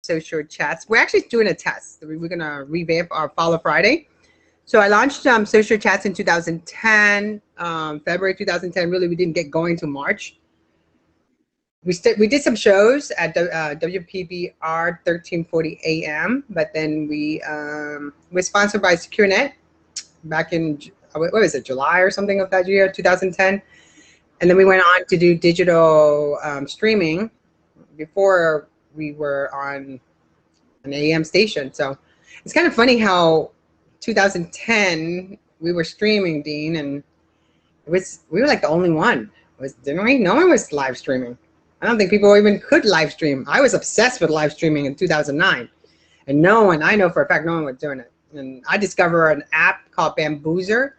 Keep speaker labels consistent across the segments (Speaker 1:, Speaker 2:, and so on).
Speaker 1: social chats. We're actually doing a test. We're going to revamp our Follow Friday. So I launched social chats in 2010, February 2010. Really, we didn't get going till March. We did some shows at WPBR 1340 AM, but then we were sponsored by SecureNet back in, what was it, July or something of that year, 2010. And then we went on to do digital streaming before we were on an AM station. So it's kind of funny how 2010 we were streaming, Dean, and we were like the only one. Didn't we? No one was live streaming. I don't think people even could live stream. I was obsessed with live streaming in 2009, and I know for a fact no one was doing it. And I discovered an app called Bamboozer,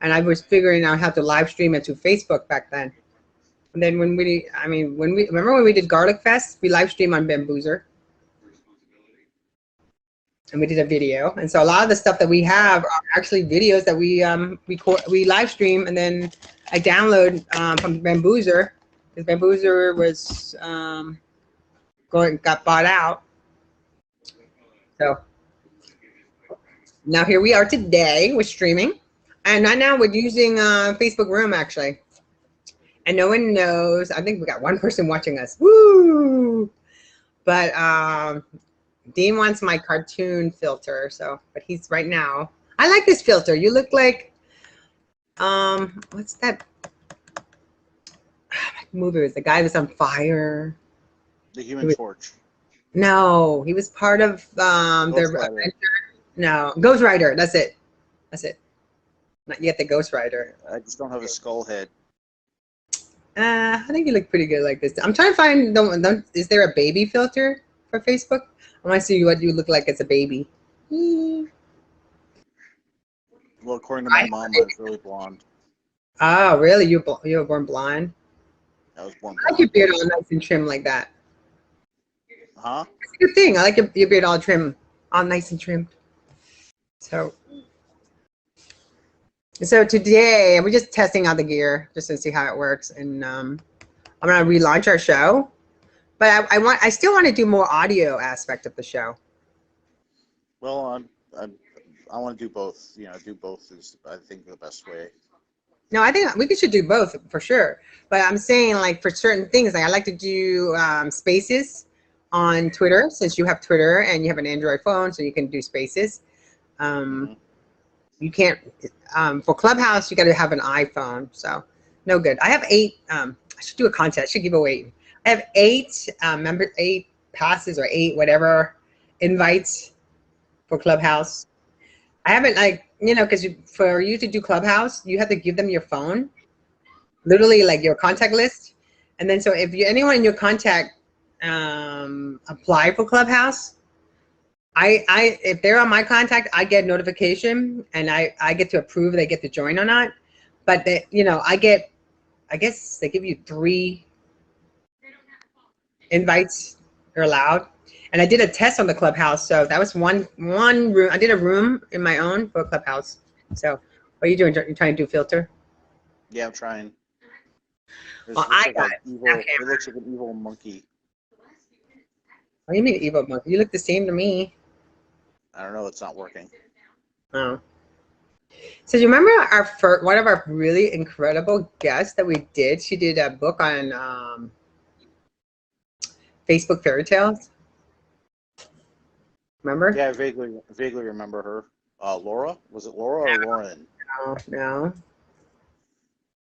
Speaker 1: and I was figuring out how to live stream it to Facebook back then. And then remember when we did Garlic Fest, we live streamed on Bamboozer, and we did a video. And so a lot of the stuff that we have are actually videos that we live stream, and then I download from Bamboozer. Because Bamboozer was got bought out. So now here we are today. We're streaming, and right now we're using Facebook Room actually, and no one knows. I think we got one person watching us. Woo! But Dean wants my cartoon filter, but he's right now. I like this filter. You look like what's that? Movie was the guy was on fire.
Speaker 2: The Human Torch.
Speaker 1: No, he was part of their adventure. No, Ghost Rider. That's it. Not yet the Ghost Rider.
Speaker 2: I just don't have a skull head.
Speaker 1: I think you look pretty good like this. I'm trying to find is there a baby filter for Facebook? I want to see what you look like as a baby.
Speaker 2: Well, according to my mom, I was really blonde.
Speaker 1: Oh, really? You were born blind?
Speaker 2: I was born
Speaker 1: I like your beard all nice and trim like that.
Speaker 2: Huh?
Speaker 1: It's a good thing. I like your beard all trim, all nice and trimmed. So today we're just testing out the gear just to see how it works, and I'm gonna relaunch our show. But I still want to do more audio aspect of the show.
Speaker 2: Well, I want to do both. You know, do both is I think the best way.
Speaker 1: No, I think we should do both for sure. But I'm saying like for certain things, like I like to do spaces on Twitter, since you have Twitter and you have an Android phone, so you can do spaces. You can't for Clubhouse. You got to have an iPhone, so no good. I have 8. I should do a contest. I should give away. I have 8 8 passes or 8 whatever invites for Clubhouse. I haven't because for you to do Clubhouse, you have to give them your phone, literally like your contact list. And then so if anyone in your contact apply for Clubhouse, if they're on my contact, I get notification and I get to approve they get to join or not. But I guess they give you 3 invites are allowed. And I did a test on the Clubhouse, so that was one room. I did a room in my own for Clubhouse. So, what are you doing? You're trying to do filter?
Speaker 2: Yeah, I'm trying.
Speaker 1: Well, I got it.
Speaker 2: It looks like an evil monkey.
Speaker 1: What do you mean evil monkey? You look the same to me.
Speaker 2: I don't know. It's not working.
Speaker 1: Oh. So, you remember one of our really incredible guests that we did? She did a book on Facebook fairy tales. Remember?
Speaker 2: Yeah, I vaguely remember her. Laura? Was it Laura or Lauren?
Speaker 1: No.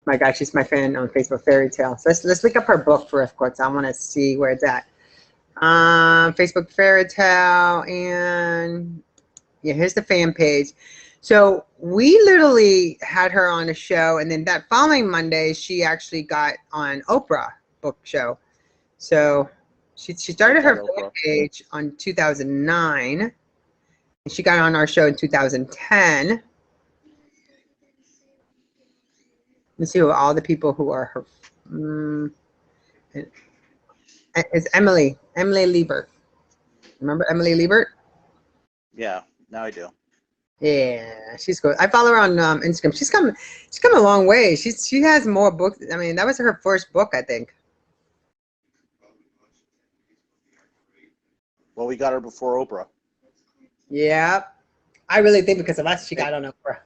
Speaker 1: My God, she's my fan on Facebook Fairy Tale. So let's look up her book for of course. I want to see where it's at. Facebook Fairy Tale, and yeah, here's the fan page. So we literally had her on a show, and then that following Monday, she actually got on Oprah book show. So she started her fan page on 2009, and she got on our show in 2010. Let's see who all the people who are her. It's Emily Liebert. Remember Emily Liebert?
Speaker 2: Yeah, now I do.
Speaker 1: Yeah, she's good. I follow her on Instagram. She's come a long way. She has more books. I mean, that was her first book, I think.
Speaker 2: Well, we got her before Oprah.
Speaker 1: Yeah. I really think because of us, she got on Oprah.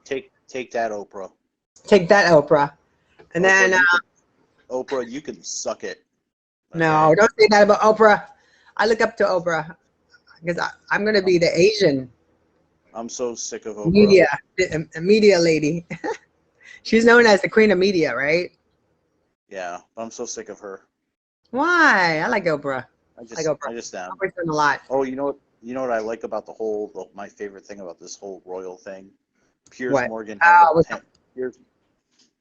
Speaker 2: Take that, Oprah.
Speaker 1: Take that, Oprah. And
Speaker 2: Oprah,
Speaker 1: then,
Speaker 2: Oprah, you can suck it. Okay?
Speaker 1: no, don't say that about Oprah. I look up to Oprah because I'm going to be the Asian
Speaker 2: I'm so sick of Oprah.
Speaker 1: media lady. She's known as the queen of media, right?
Speaker 2: Yeah, I'm so sick of her.
Speaker 1: Why? I like Oprah.
Speaker 2: I
Speaker 1: I like Oprah.
Speaker 2: just am.
Speaker 1: Oprah's done a lot.
Speaker 2: Oh, you know what? You know what I like about my favorite thing about this whole royal thing? Piers
Speaker 1: What?
Speaker 2: Morgan had a
Speaker 1: Oh,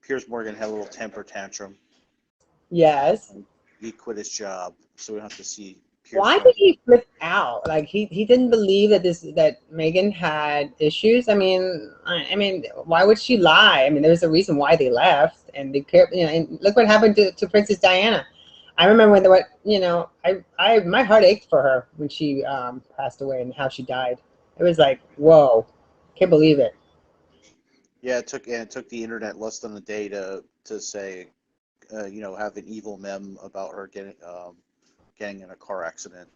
Speaker 2: Piers Morgan had a little temper tantrum.
Speaker 1: yes.
Speaker 2: He quit his job, so we don't have to see Piers
Speaker 1: Why did
Speaker 2: Morgan.
Speaker 1: he flip out? Like he didn't believe that Meghan had issues. I mean, why would she lie? I mean, there's a reason why they left, and they kept, and look what happened to Princess Diana. I remember when my heart ached for her when she passed away and how she died. It was like, whoa, can't believe it.
Speaker 2: Yeah, it took the internet less than a day to say, have an evil meme about her getting in a car accident.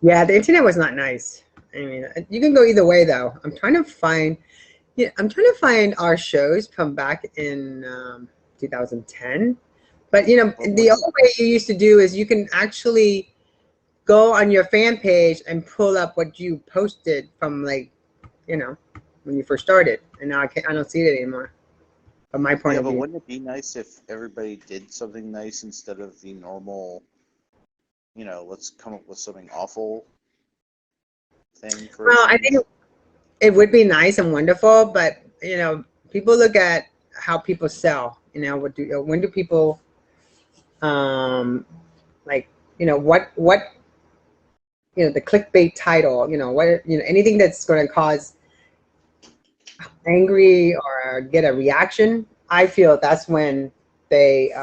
Speaker 1: Yeah, the internet was not nice. I mean, you can go either way though. I'm trying to find our shows from back in 2010. But the old way you used to do is you can actually go on your fan page and pull up what you posted from when you first started. And now I don't see it anymore. From my point of
Speaker 2: But
Speaker 1: view.
Speaker 2: wouldn't it be nice if everybody did something nice instead of the normal, let's come up with something awful thing for
Speaker 1: Well, I think it would be nice and wonderful, but people look at how people sell. When do people what the clickbait title, anything that's going to cause angry or get a reaction. I feel that's when that's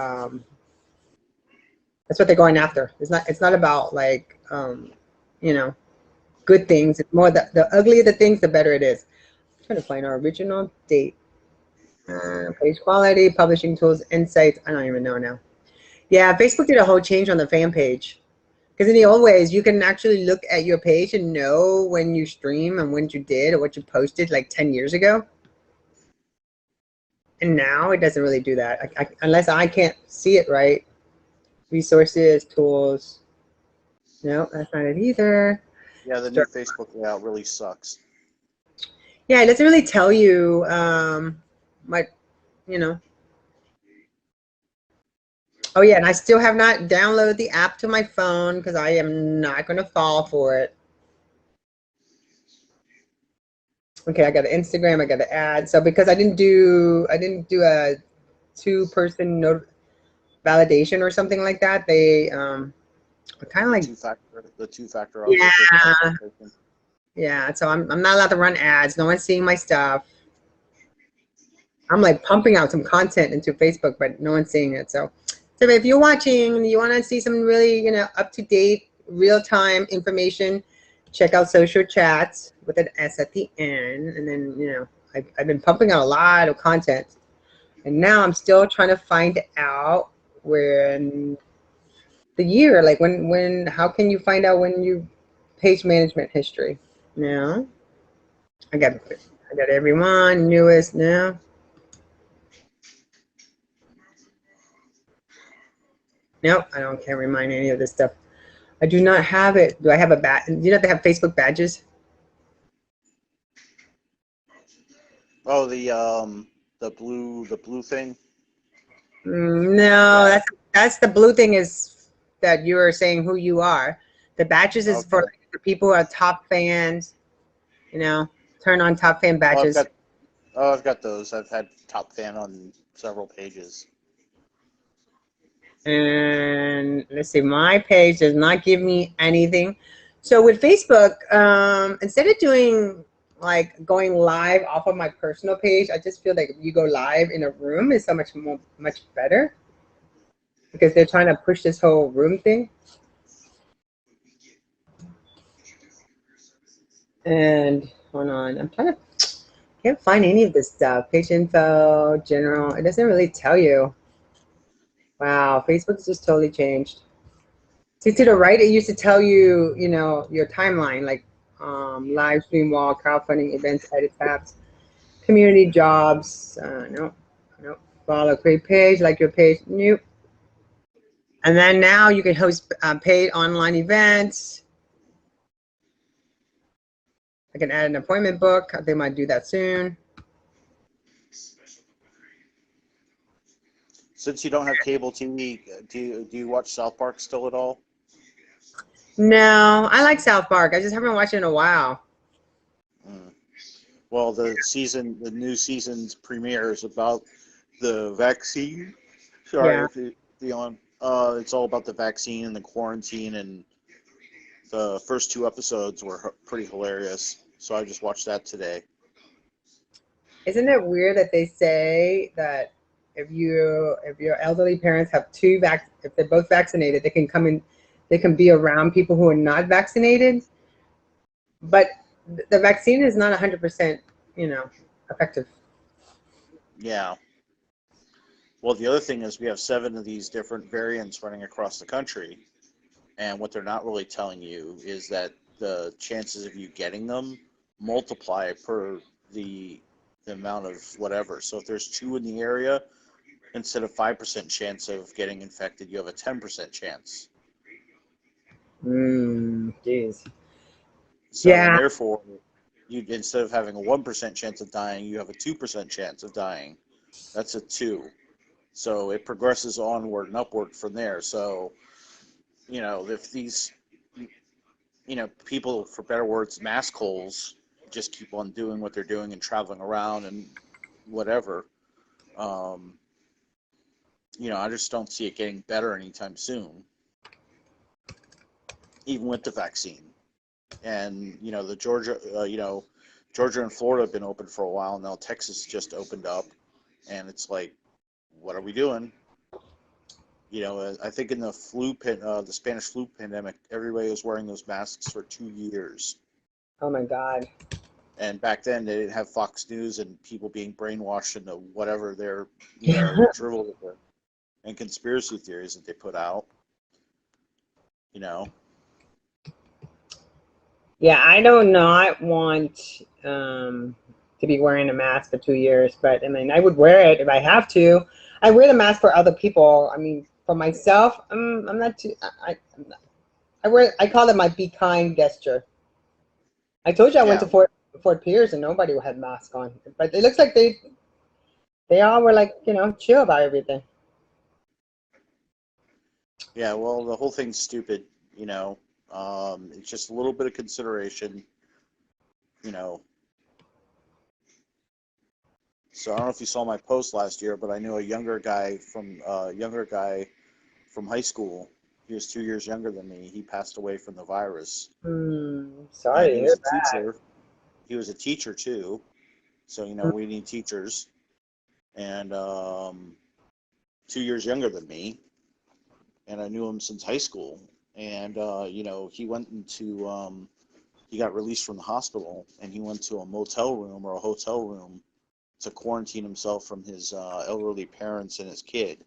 Speaker 1: what they're going after. It's not about good things. It's more the uglier the things, the better it is. I'm trying to find our original date. Page quality, publishing tools, insights. I don't even know now. Yeah, Facebook did a whole change on the fan page. Because in the old ways, you can actually look at your page and know when you stream and when you did or what you posted like 10 years ago. And now it doesn't really do that. Unless I can't see it right. Resources, tools. No, that's not it either.
Speaker 2: Yeah, the new Facebook layout really sucks.
Speaker 1: Yeah, it doesn't really tell you what, Oh yeah, and I still have not downloaded the app to my phone because I am not going to fall for it. Okay, I got an Instagram, I got an ad. So because I didn't do a two-person validation or something like that, they kind of like
Speaker 2: the two-factor
Speaker 1: authentication. Yeah, so I'm not allowed to run ads. No one's seeing my stuff. I'm like pumping out some content into Facebook, but no one's seeing it. So if you're watching and you want to see some really, up-to-date, real-time information, check out Social Chats with an S at the end. And then, I've been pumping out a lot of content. And now I'm still trying to find out when the year, like how can you find out when you page management history? Now, I got everyone, newest now. Nope, can't remind any of this stuff. I do not have it. Do I have a badge? Do you know they have Facebook badges?
Speaker 2: Oh, the blue thing.
Speaker 1: No, that's the blue thing is that you are saying who you are. The badges is for people who are top fans. Turn on top fan badges.
Speaker 2: I've got those. I've had top fan on several pages.
Speaker 1: And let's see, my page does not give me anything. So with Facebook, instead of doing like going live off of my personal page, I just feel like if you go live in a room is so much better because they're trying to push this whole room thing. And hold on, can't find any of this stuff. Page info, general, it doesn't really tell you. Wow, Facebook's just totally changed. See, to the right, it used to tell you, you know, your timeline, like live stream wall, crowdfunding, events, edit tabs, community jobs. No, no. Follow, create page, like your page, nope. And then now you can host paid online events. I can add an appointment book. They might do that soon.
Speaker 2: Since you don't have cable TV, do you watch South Park still at all?
Speaker 1: No, I like South Park. I just haven't watched it in a while.
Speaker 2: Well, the new season's premiere is about the vaccine. Sorry
Speaker 1: Yeah.
Speaker 2: if you on. It's all about the vaccine and the quarantine, and the first 2 episodes were pretty hilarious. So I just watched that today.
Speaker 1: Isn't it weird that they say that if your elderly parents have if they're both vaccinated, they can come in, they can be around people who are not vaccinated, but the vaccine is not 100%, you know, effective.
Speaker 2: Yeah. Well, the other thing is we have 7 of these different variants running across the country, and what they're not really telling you is that the chances of you getting them multiply per the amount of whatever. So if there's 2 in the area, instead of 5% chance of getting infected, you have a 10% chance.
Speaker 1: Jeez.
Speaker 2: So,
Speaker 1: Yeah.
Speaker 2: and therefore, you instead of having a 1% chance of dying, you have a 2% chance of dying. That's a 2. So it progresses onward and upward from there. So, you know, if these, you know, people, for better words, mask holes, just keep on doing what they're doing and traveling around and whatever, you know, I just don't see it getting better anytime soon, even with the vaccine. And, you know, Georgia and Florida have been open for a while. Now Texas just opened up, and it's like, what are we doing? You know, I think in the the Spanish flu pandemic, everybody was wearing those masks for 2 years.
Speaker 1: Oh my God.
Speaker 2: And back then, they didn't have Fox News and people being brainwashed into whatever their, you know, drivel and conspiracy theories that they put out. You know.
Speaker 1: Yeah, I do not want to be wearing a mask for 2 years, but I mean, I would wear it if I have to. I wear the mask for other people. I mean, for myself, I'm not too. I call it my be kind gesture. I told you I went
Speaker 2: Yeah.
Speaker 1: to Fort Pierce and nobody had mask on, but it looks like they all were like, you know, chill about everything.
Speaker 2: Yeah. Well, the whole thing's stupid. You know. It's just a little bit of consideration. You know. So I don't know if you saw my post last year, but I knew a younger guy from high school. He was 2 years younger than me. He passed away from the virus,
Speaker 1: Sorry
Speaker 2: and
Speaker 1: to
Speaker 2: he
Speaker 1: hear
Speaker 2: was a
Speaker 1: that.
Speaker 2: teacher. He was a teacher too. So you know we need teachers, and 2 years younger than me, and I knew him since high school. And you know he went into he got released from the hospital, and he went to a motel room or a hotel room to quarantine himself from his elderly parents and his kid.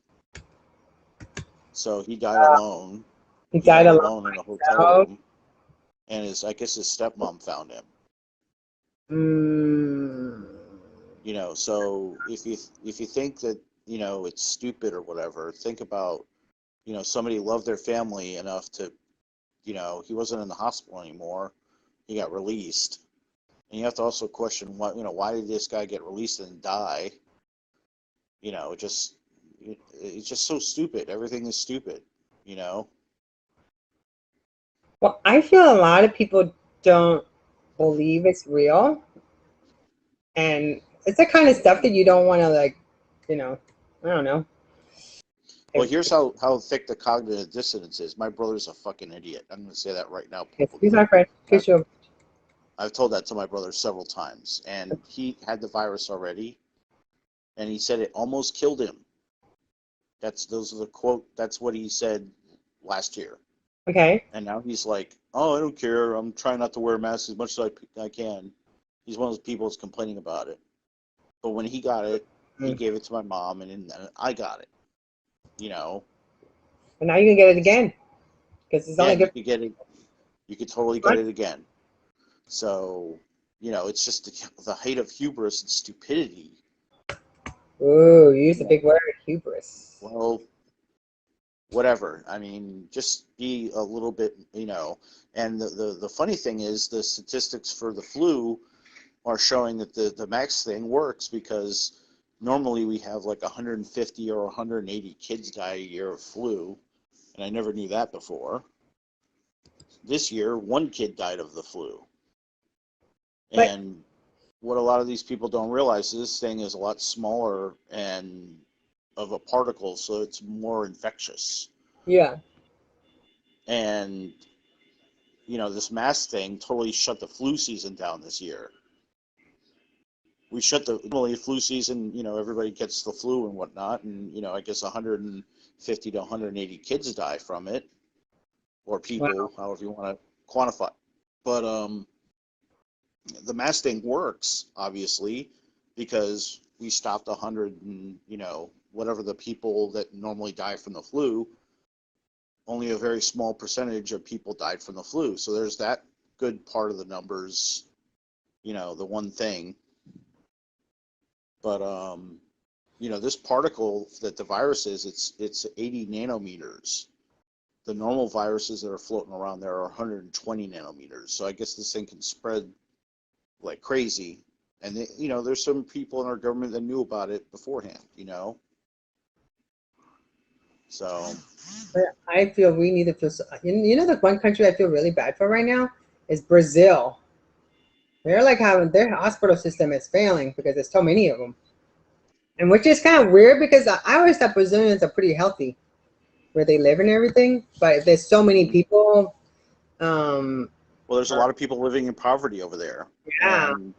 Speaker 2: So he died alone.
Speaker 1: He
Speaker 2: He
Speaker 1: died
Speaker 2: died
Speaker 1: alone
Speaker 2: alone in a
Speaker 1: by
Speaker 2: hotel
Speaker 1: himself.
Speaker 2: room, and I guess his stepmom found him.
Speaker 1: Mm.
Speaker 2: You know, so if you think that, you know, it's stupid or whatever, think about, you know, somebody loved their family enough to, you know, he wasn't in the hospital anymore. He got released, and you have to also question why, you know, why did this guy get released and die? You know, it's just so stupid. Everything is stupid. You know.
Speaker 1: Well, I feel a lot of people don't believe it's real, and it's the kind of stuff that you don't want to, like, you know, I don't know.
Speaker 2: Well, here's how thick the cognitive dissonance is. My brother's a fucking idiot. I'm going to say that right now
Speaker 1: Excuse
Speaker 2: publicly.
Speaker 1: my French. Excuse you.
Speaker 2: I've told that to my brother several times, and he had the virus already, and he said it almost killed him. Those are the quote. That's what he said last year.
Speaker 1: Okay.
Speaker 2: And now he's like, "Oh, I don't care. I'm trying not to wear a mask as much as I can." He's one of those people that's complaining about it. But when he got it, he gave it to my mom, and then I got it. You know.
Speaker 1: And now you can get it again. because it's
Speaker 2: Yeah,
Speaker 1: only
Speaker 2: you
Speaker 1: good.
Speaker 2: could get it. You could totally get it again. So, it's just the height of hubris and stupidity.
Speaker 1: Ooh, you used a
Speaker 2: Yeah.
Speaker 1: big word, hubris.
Speaker 2: Well, whatever. I mean, just be a little bit, And the funny thing is, the statistics for the flu are showing that the max thing works, because normally we have like 150 or 180 kids die a year of flu, and I never knew that before. This year, one kid died of the flu.
Speaker 1: But
Speaker 2: And what a lot of these people don't realize is this thing is a lot smaller and of a particle, so it's more infectious.
Speaker 1: yeah,
Speaker 2: And this mask thing totally shut the flu season down this year. We shut the normally flu season, everybody gets the flu and whatnot, and I guess 150 to 180 kids die from it, or
Speaker 1: wow.
Speaker 2: people, however you want to quantify. But the mask thing works, obviously, because we stopped 100 and whatever the people that normally die from the flu. Only a very small percentage of people died from the flu, so there's that good part of the numbers. The one thing. But this particle that the virus is, it's 80 nanometers. The normal viruses that are floating around there are 120 nanometers. So I guess this thing can spread like crazy. And there's some people in our government that knew about it beforehand. So
Speaker 1: But I feel we need to feel. The one country I feel really bad for right now is Brazil. They're like having their hospital system is failing because there's so many of them, and which is kind of weird because I always thought Brazilians are pretty healthy where they live and everything, but there's so many people.
Speaker 2: Well, there's a lot of people living in poverty over there,
Speaker 1: Yeah.
Speaker 2: and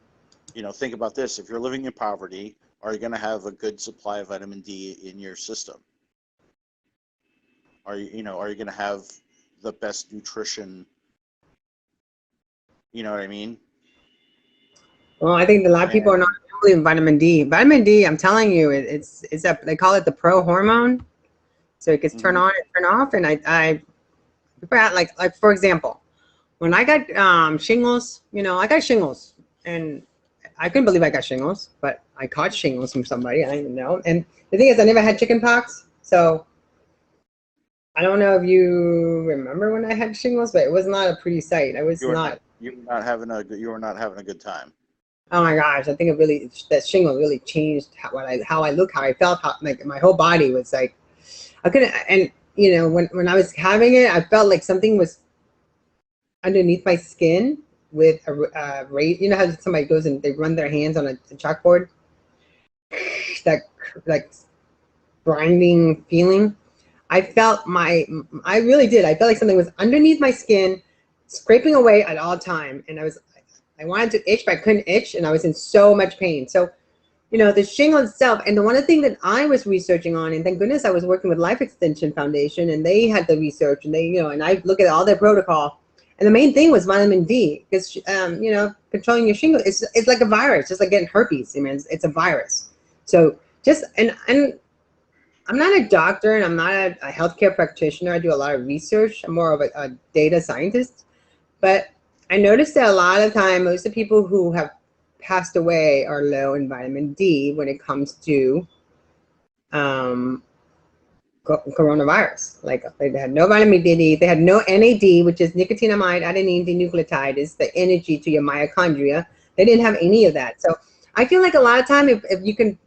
Speaker 2: think about this: if you're living in poverty, are you going to have a good supply of vitamin D in your system? Are you going to have the best nutrition? You know what I mean?
Speaker 1: Well, I think a lot of people are not
Speaker 2: And
Speaker 1: believe in vitamin D. Vitamin D, I'm telling you, it's a they call it the pro hormone, so it gets turn
Speaker 2: mhm.
Speaker 1: on and turn off. And I like for example, when I got shingles, I got shingles, and I couldn't believe I got shingles, but I caught shingles from somebody I didn't even know. And the thing is, I never had chicken pox, so I don't know if you remember when I had shingles, but it was not a pretty sight. I was not.
Speaker 2: You were not having a good time.
Speaker 1: Oh my gosh, I think it really that shingle really changed how I look, how I felt, how like my whole body was like I couldn't. And when I was having it, I felt like something was underneath my skin with a rate. You know how somebody goes and they run their hands on a chalkboard, that like grinding feeling. I really did. I felt like something was underneath my skin, scraping away at all time, and I wanted to itch, but I couldn't itch, and I was in so much pain. So, the shingle itself, and the one thing that I was researching on, and thank goodness I was working with Life Extension Foundation, and they had the research, and and I look at all their protocol, and the main thing was vitamin D, because controlling your shingle, it's like a virus, just like getting herpes. I mean, it's a virus. So just and I'm not a doctor and I'm not a healthcare practitioner. I do a lot of research. I'm more of a data scientist. But I noticed that a lot of time, most of the people who have passed away are low in vitamin D when it comes to um, coronavirus. Like they had no vitamin D, they had no NAD, which is nicotinamide adenine dinucleotide, is the energy to your mitochondria. They didn't have any of that. So I feel like a lot of time, if you can,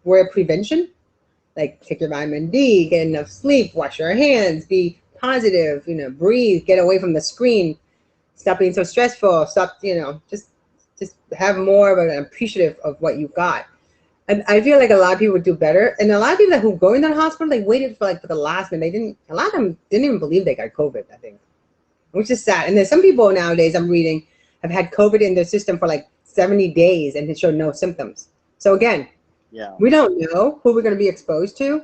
Speaker 1: wear prevention, like take your vitamin D, get enough sleep, wash your hands, be positive, breathe, get away from the screen, stop being so stressful, stop, just have more of an appreciative of what you got. And I feel like a lot of people do better. And a lot of people who go into the hospital, they waited for the last minute. A lot of them didn't even believe they got COVID, I think, which is sad. And there's some people nowadays I'm reading have had COVID in their system for like 70 days and it showed no symptoms. So again,
Speaker 2: Yeah.
Speaker 1: we don't know who we're going to be exposed to,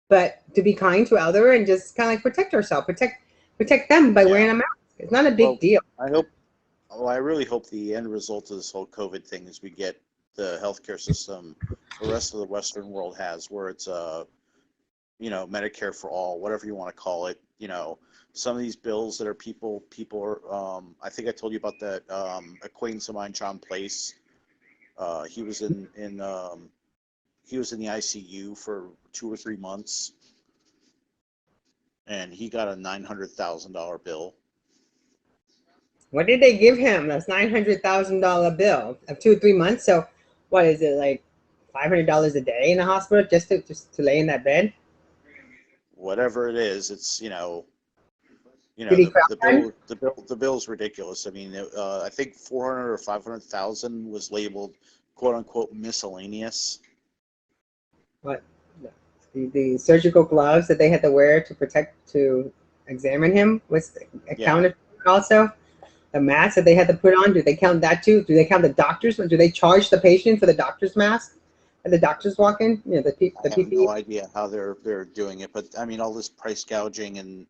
Speaker 1: but to be kind to other and just kind of like protect ourselves, protect them by wearing
Speaker 2: Yeah.
Speaker 1: a mask. It's not a big
Speaker 2: Well,
Speaker 1: deal.
Speaker 2: I really hope the end result of this whole COVID thing is we get the healthcare system the rest of the Western world has, where it's Medicare for all, whatever you want to call it. Some of these bills that are people are. I think I told you about that acquaintance of mine, John Place. He was in he was in the ICU for 2 or 3 months, and he got a $900,000 bill.
Speaker 1: What did they give him? That's $900,000 bill of 2 or 3 months. So, what is it, like $500 a day in the hospital just to lay in that bed?
Speaker 2: Whatever it is, it's
Speaker 1: Did he crowdfund?
Speaker 2: the bill's ridiculous. I mean, I think 400 or 500,000 was labeled "quote unquote" miscellaneous.
Speaker 1: What? The surgical gloves that they had to wear to examine him was accounted for also. The mask that they had to put on, do they count that too? Do they count the doctors? Do they charge the patient for the doctor's mask? And the doctors walk in? The
Speaker 2: I have
Speaker 1: PPE?
Speaker 2: no idea how they're doing it, but I mean, all this price gouging and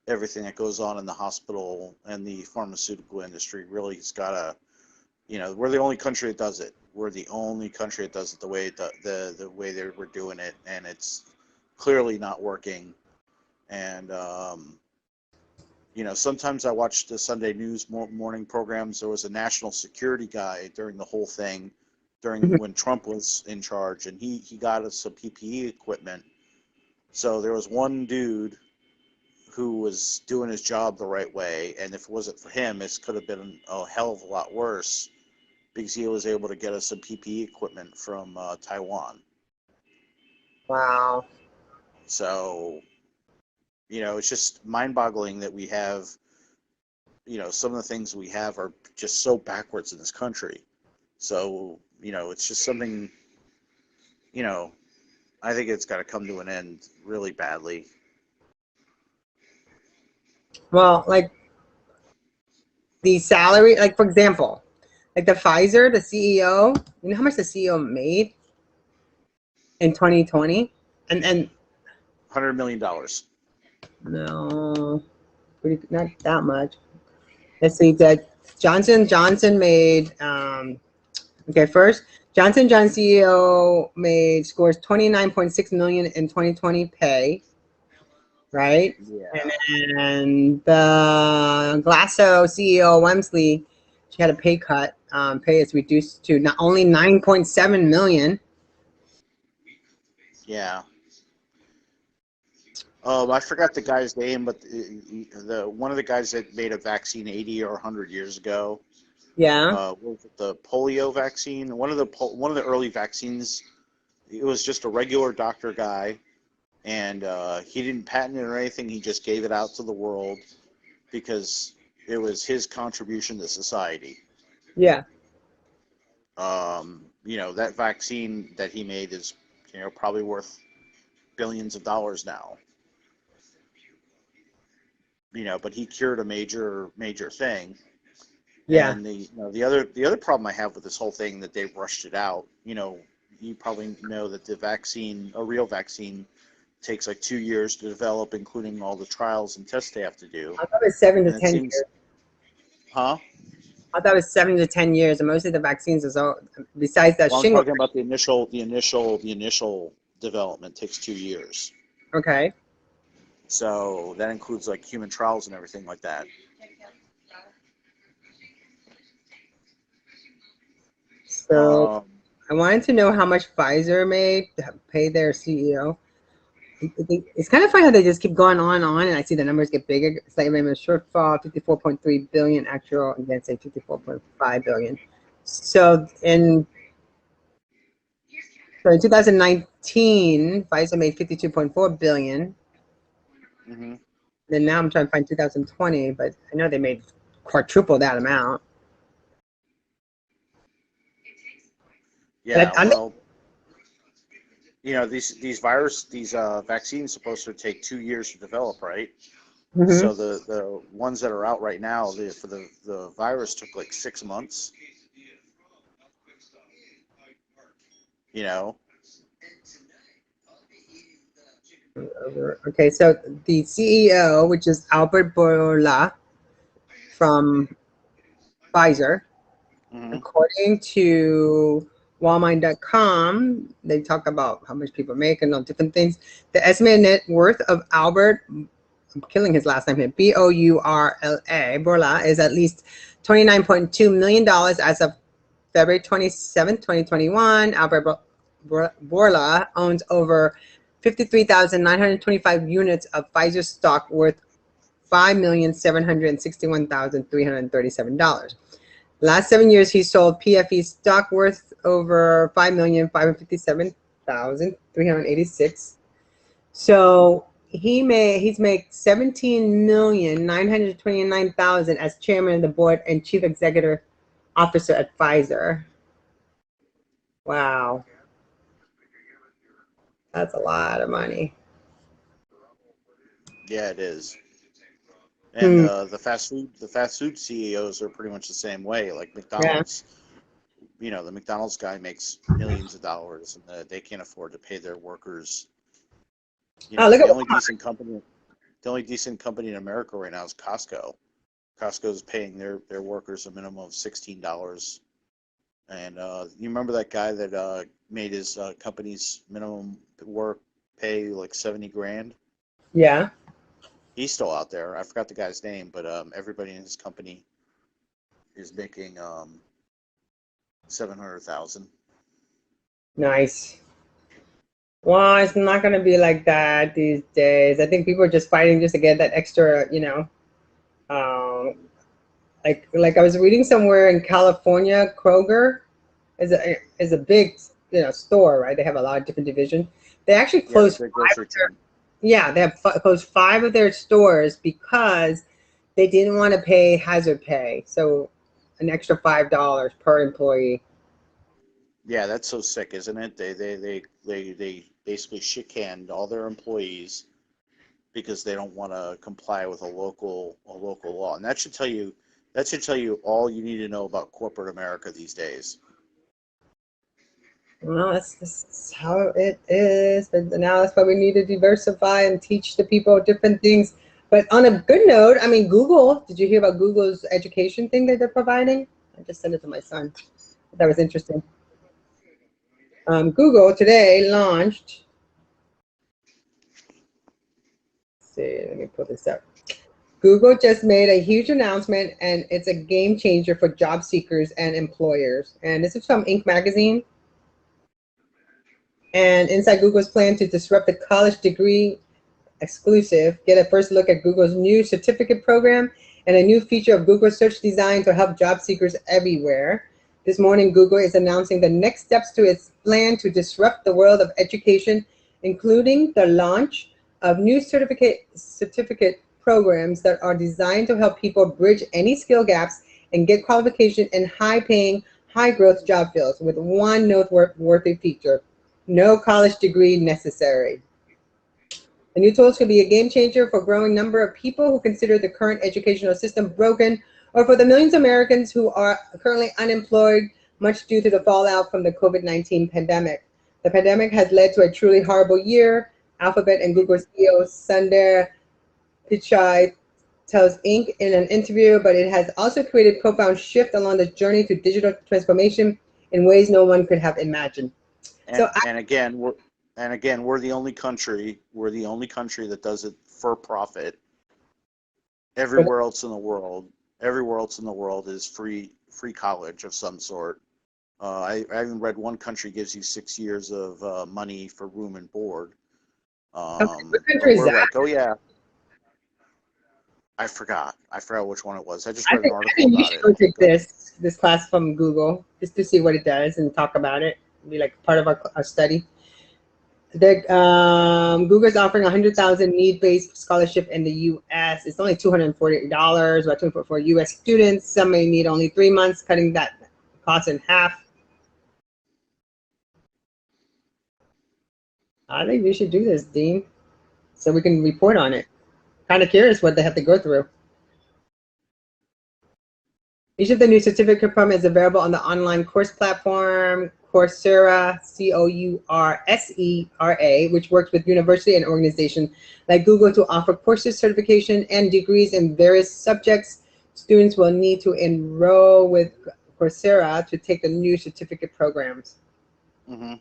Speaker 2: everything that goes on in the hospital and the pharmaceutical industry really has got to, we're the only country that does it. We're the only country that does it the way the way we're doing it, and it's clearly not working. And sometimes I watch the Sunday news morning programs. There was a national security guy during the whole thing, when Trump was in charge, and he got us some PPE equipment. So there was one dude who was doing his job the right way, and if it wasn't for him, it could have been a hell of a lot worse, because he was able to get us some PPE equipment from Taiwan.
Speaker 1: Wow.
Speaker 2: So, it's just mind-boggling that we have, some of the things we have are just so backwards in this country. So, it's just something, I think it's got to come to an end really badly.
Speaker 1: Well, like the salary, like for example, like the Pfizer, the CEO, you know how much the CEO made in 2020? And
Speaker 2: $100 million.
Speaker 1: No, not that much. Let's see, that Johnson made, okay, first, Johnson CEO scores 29.6 million in 2020 pay, right?
Speaker 2: Yeah.
Speaker 1: And the Glasso CEO Wemsley, she had a pay cut. Pay is reduced to not only 9.7 million.
Speaker 2: Yeah. I forgot the guy's name, but one of the guys that made a vaccine 80 or 100 years ago.
Speaker 1: Yeah.
Speaker 2: Was it the polio vaccine? One of the early vaccines. It was just a regular doctor guy, and he didn't patent it or anything. He just gave it out to the world because it was his contribution to society.
Speaker 1: Yeah.
Speaker 2: That vaccine that he made is, probably worth billions of dollars now. But he cured a major thing.
Speaker 1: Yeah.
Speaker 2: And the other problem I have with this whole thing, that they've rushed it out. You probably know that a real vaccine, takes like 2 years to develop, including all the trials and tests they have to do.
Speaker 1: I thought it was 7 to 10 years.
Speaker 2: Huh?
Speaker 1: I thought it was 7 to 10 years, and most of the vaccines is all, besides that
Speaker 2: Well, I'm
Speaker 1: shingle.
Speaker 2: talking about the initial development takes 2 years.
Speaker 1: Okay.
Speaker 2: So that includes like human trials and everything like that.
Speaker 1: So I wanted to know how much Pfizer made to pay their CEO. It's kind of funny how they just keep going on, and I see the numbers get bigger. It's like a shortfall, 54.3 billion actual against a 54.5 billion. So in 2019, Pfizer made 52.4 billion.
Speaker 2: Mm-hmm.
Speaker 1: Then now I'm trying to find 2020, but I know they made quadruple that amount.
Speaker 2: Yeah, well, these vaccines supposed to take 2 years to develop, right? Mm-hmm. So the ones that are out right now, for the virus took like 6 months.
Speaker 1: Okay, so the CEO, which is Albert Bourla from Pfizer, mm-hmm. According to Wallmine.com, they talk about how much people make and all different things. The estimated net worth of Albert, I'm killing his last name here, Bourla, is at least $29.2 million as of February 27, 2021. Albert Bourla owns over 53,925 units of Pfizer stock worth $5,761,337. Last 7 years, he sold PFE stock worth over $5,557,386. So he's made $17,929,000 as chairman of the board and chief executive officer at Pfizer. Wow, that's a lot of money.
Speaker 2: Yeah, it is. And the fast food CEOs are pretty much the same way. Like McDonald's, you know, the McDonald's guy makes millions of dollars, and they can't afford to pay their workers. You know, the only decent company in America right now is Costco. Costco's paying their workers a minimum of $16. And you remember that guy that made his company's minimum work pay like 70 grand?
Speaker 1: Yeah.
Speaker 2: He's still out there. I forgot the guy's name, but everybody in his company is making 700,000.
Speaker 1: Nice. Well, it's not going to be like that these days. I think people are just fighting just to get that extra, you know. Like I was reading somewhere in California, Kroger is a big, you know, store, right? They have a lot of different divisions. They actually closed they have closed 5 of their stores because they didn't want to pay hazard pay. So an extra $5 per employee.
Speaker 2: Yeah, that's so sick, isn't it? They basically shit-canned all their employees because they don't want to comply with a local law, and that should tell you all you need to know about corporate America these days.
Speaker 1: Well, that's how it is. But now that's why we need to diversify and teach the people different things. But on a good note, I mean, Google, did you hear about Google's education thing that they're providing? I just sent it to my son. That was interesting. Google today launched, let's see, let me pull this up. Google just made a huge announcement, and it's a game changer for job seekers and employers. And this is from Inc. magazine. And inside Google's plan to disrupt the college degree exclusive, get a first look at Google's new certificate program and a new feature of Google search design to help job seekers everywhere. This morning, Google is announcing the next steps to its plan to disrupt the world of education, including the launch of new certificate programs that are designed to help people bridge any skill gaps and get qualification in high-paying, high-growth job fields with one noteworthy feature: no college degree necessary. The new tools could be a game changer for a growing number of people who consider the current educational system broken, or for the millions of Americans who are currently unemployed, much due to the fallout from the COVID-19 pandemic. The pandemic has led to a truly horrible year. Alphabet and Google CEO Sundar Pichai tells Inc. in an interview, but it has also created a profound shift along the journey to digital transformation in ways no one could have imagined.
Speaker 2: And again, we're the only country that does it for profit. Everywhere else in the world is free college of some sort. I even read one country gives you 6 years of money for room and board.
Speaker 1: What country is that?
Speaker 2: Like, oh yeah, I forgot which one it was. I just read an article about it.
Speaker 1: You should go take this class from Google just to see what it does and talk about it. It'll be like part of our study. Google's offering 100,000 need-based scholarship in the U.S. It's only $240, about $240 for U.S. students. Some may need only 3 months, cutting that cost in half. I think we should do this, Dean, so we can report on it. Kind of curious what they have to go through. Each of the new certificate programs is available on the online course platform Coursera, Coursera, which works with university and organizations like Google to offer courses, certification, and degrees in various subjects. Students will need to enroll with Coursera to take the new certificate programs.
Speaker 2: Mm-hmm.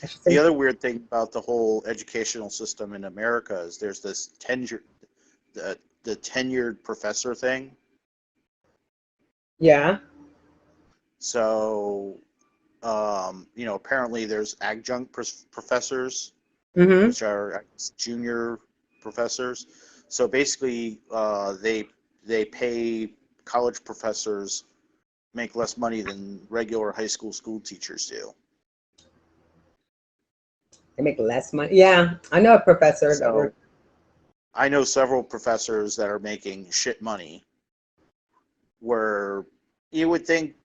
Speaker 1: I should say.
Speaker 2: The other weird thing about the whole educational system in America is there's this the tenured professor thing.
Speaker 1: Yeah.
Speaker 2: So, apparently there's adjunct professors,
Speaker 1: Mm-hmm.
Speaker 2: which are I guess, junior professors. So basically, they pay college professors make less money than regular high school teachers do.
Speaker 1: They make less money. Yeah, I know a professor that
Speaker 2: So
Speaker 1: works.
Speaker 2: I know several professors that are making shit money, where you would think,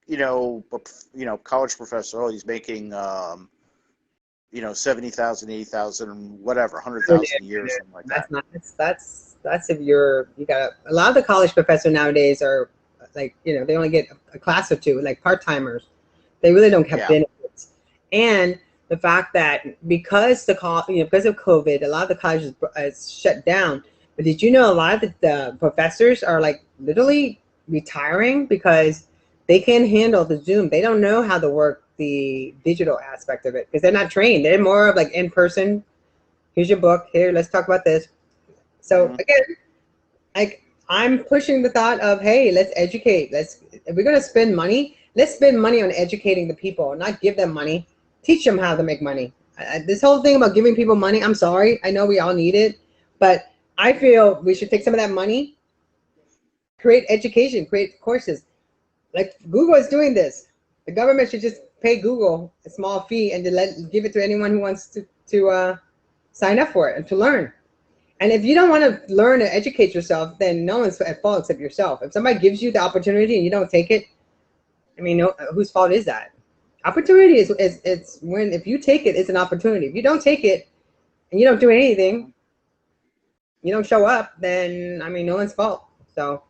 Speaker 2: college professor, oh, he's making, 70,000, 80,000, whatever, 100,000 a year, or something like that.
Speaker 1: That's not. That's if you got a lot of the college professors nowadays are like they only get a class or two, like part timers. They really don't have
Speaker 2: Yeah.
Speaker 1: benefits, and the fact that because of COVID, a lot of the colleges is shut down. But did you know a lot of the professors are like literally retiring because they can't handle the Zoom. They don't know how to work the digital aspect of it because they're not trained. They're more of like in person. Here's your book. Here, let's talk about this. So
Speaker 2: Mhm.
Speaker 1: again, like I'm pushing the thought of, hey, let's educate. If we're gonna spend money, let's spend money on educating the people, not give them money. Teach them how to make money. This whole thing about giving people money, I'm sorry. I know we all need it, but I feel we should take some of that money, create education, create courses. Like Google is doing this. The government should just pay Google a small fee and give it to anyone who wants to sign up for it and to learn. And if you don't want to learn and educate yourself, then no one's at fault except yourself. If somebody gives you the opportunity and you don't take it, I mean, whose fault is that? Opportunity is it's when if you take it, it's an opportunity. If you don't take it and you don't do anything, you don't show up, then I mean, no one's fault. So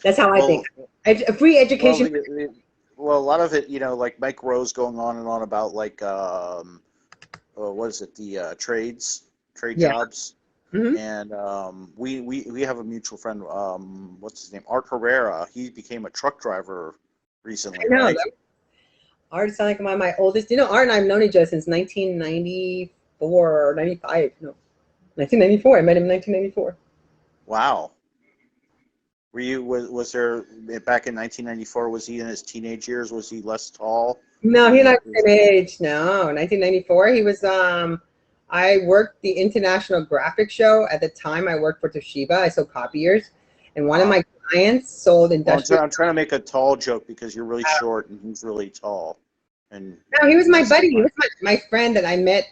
Speaker 1: that's how I think.
Speaker 2: Well,
Speaker 1: A free
Speaker 2: well,
Speaker 1: education.
Speaker 2: well, a lot of it, like Mike Rose going on and on about like, what is it, the trade
Speaker 1: Yeah.
Speaker 2: jobs.
Speaker 1: Mm-hmm.
Speaker 2: And we have a mutual friend, what's his name, Art Herrera. He became a truck driver recently,
Speaker 1: I know.
Speaker 2: right?
Speaker 1: Art is like one of my oldest. Art and I've known each other since 1994 or 95. No, 1994. I met him in 1994.
Speaker 2: Wow. Was there back in 1994? Was he in his teenage years? Was he less tall?
Speaker 1: No,
Speaker 2: When
Speaker 1: he's
Speaker 2: he
Speaker 1: not the
Speaker 2: was,
Speaker 1: same age. No, 1994. He was. I worked the International Graphic Show at the time. I worked for Toshiba. I sold copiers, and one of my clients sold
Speaker 2: well,
Speaker 1: industrial.
Speaker 2: I'm trying to make a tall joke because you're really short and he's really tall, and
Speaker 1: No, he was my
Speaker 2: that's like
Speaker 1: buddy. He was my friend that I met.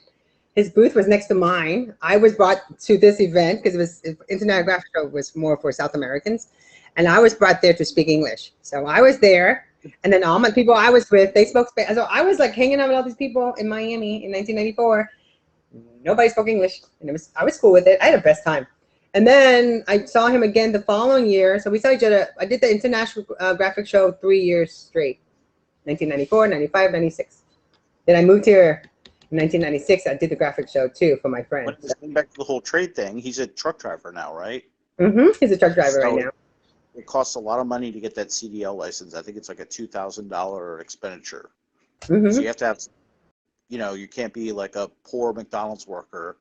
Speaker 1: His booth was next to mine. I was brought to this event because International Graphic Show was more for South Americans, and I was brought there to speak English. So I was there, and then all my people I was with, they spoke Spanish. So I was like hanging out with all these people in Miami in 1994. Nobody spoke English, and I was cool with it. I had the best time. And then I saw him again the following year. So we saw each other. I did the International Graphic Show 3 years straight, 1994, 95, 96. Then I moved here in 1996. I did the graphic show too for my friend.
Speaker 2: when it was getting back to the whole trade thing. He's a truck driver now, right?
Speaker 1: He's a truck driver right
Speaker 2: So
Speaker 1: now.
Speaker 2: it costs a lot of money to get that CDL license. I think it's like a $2,000 expenditure. So you have to have, you can't be like a poor McDonald's worker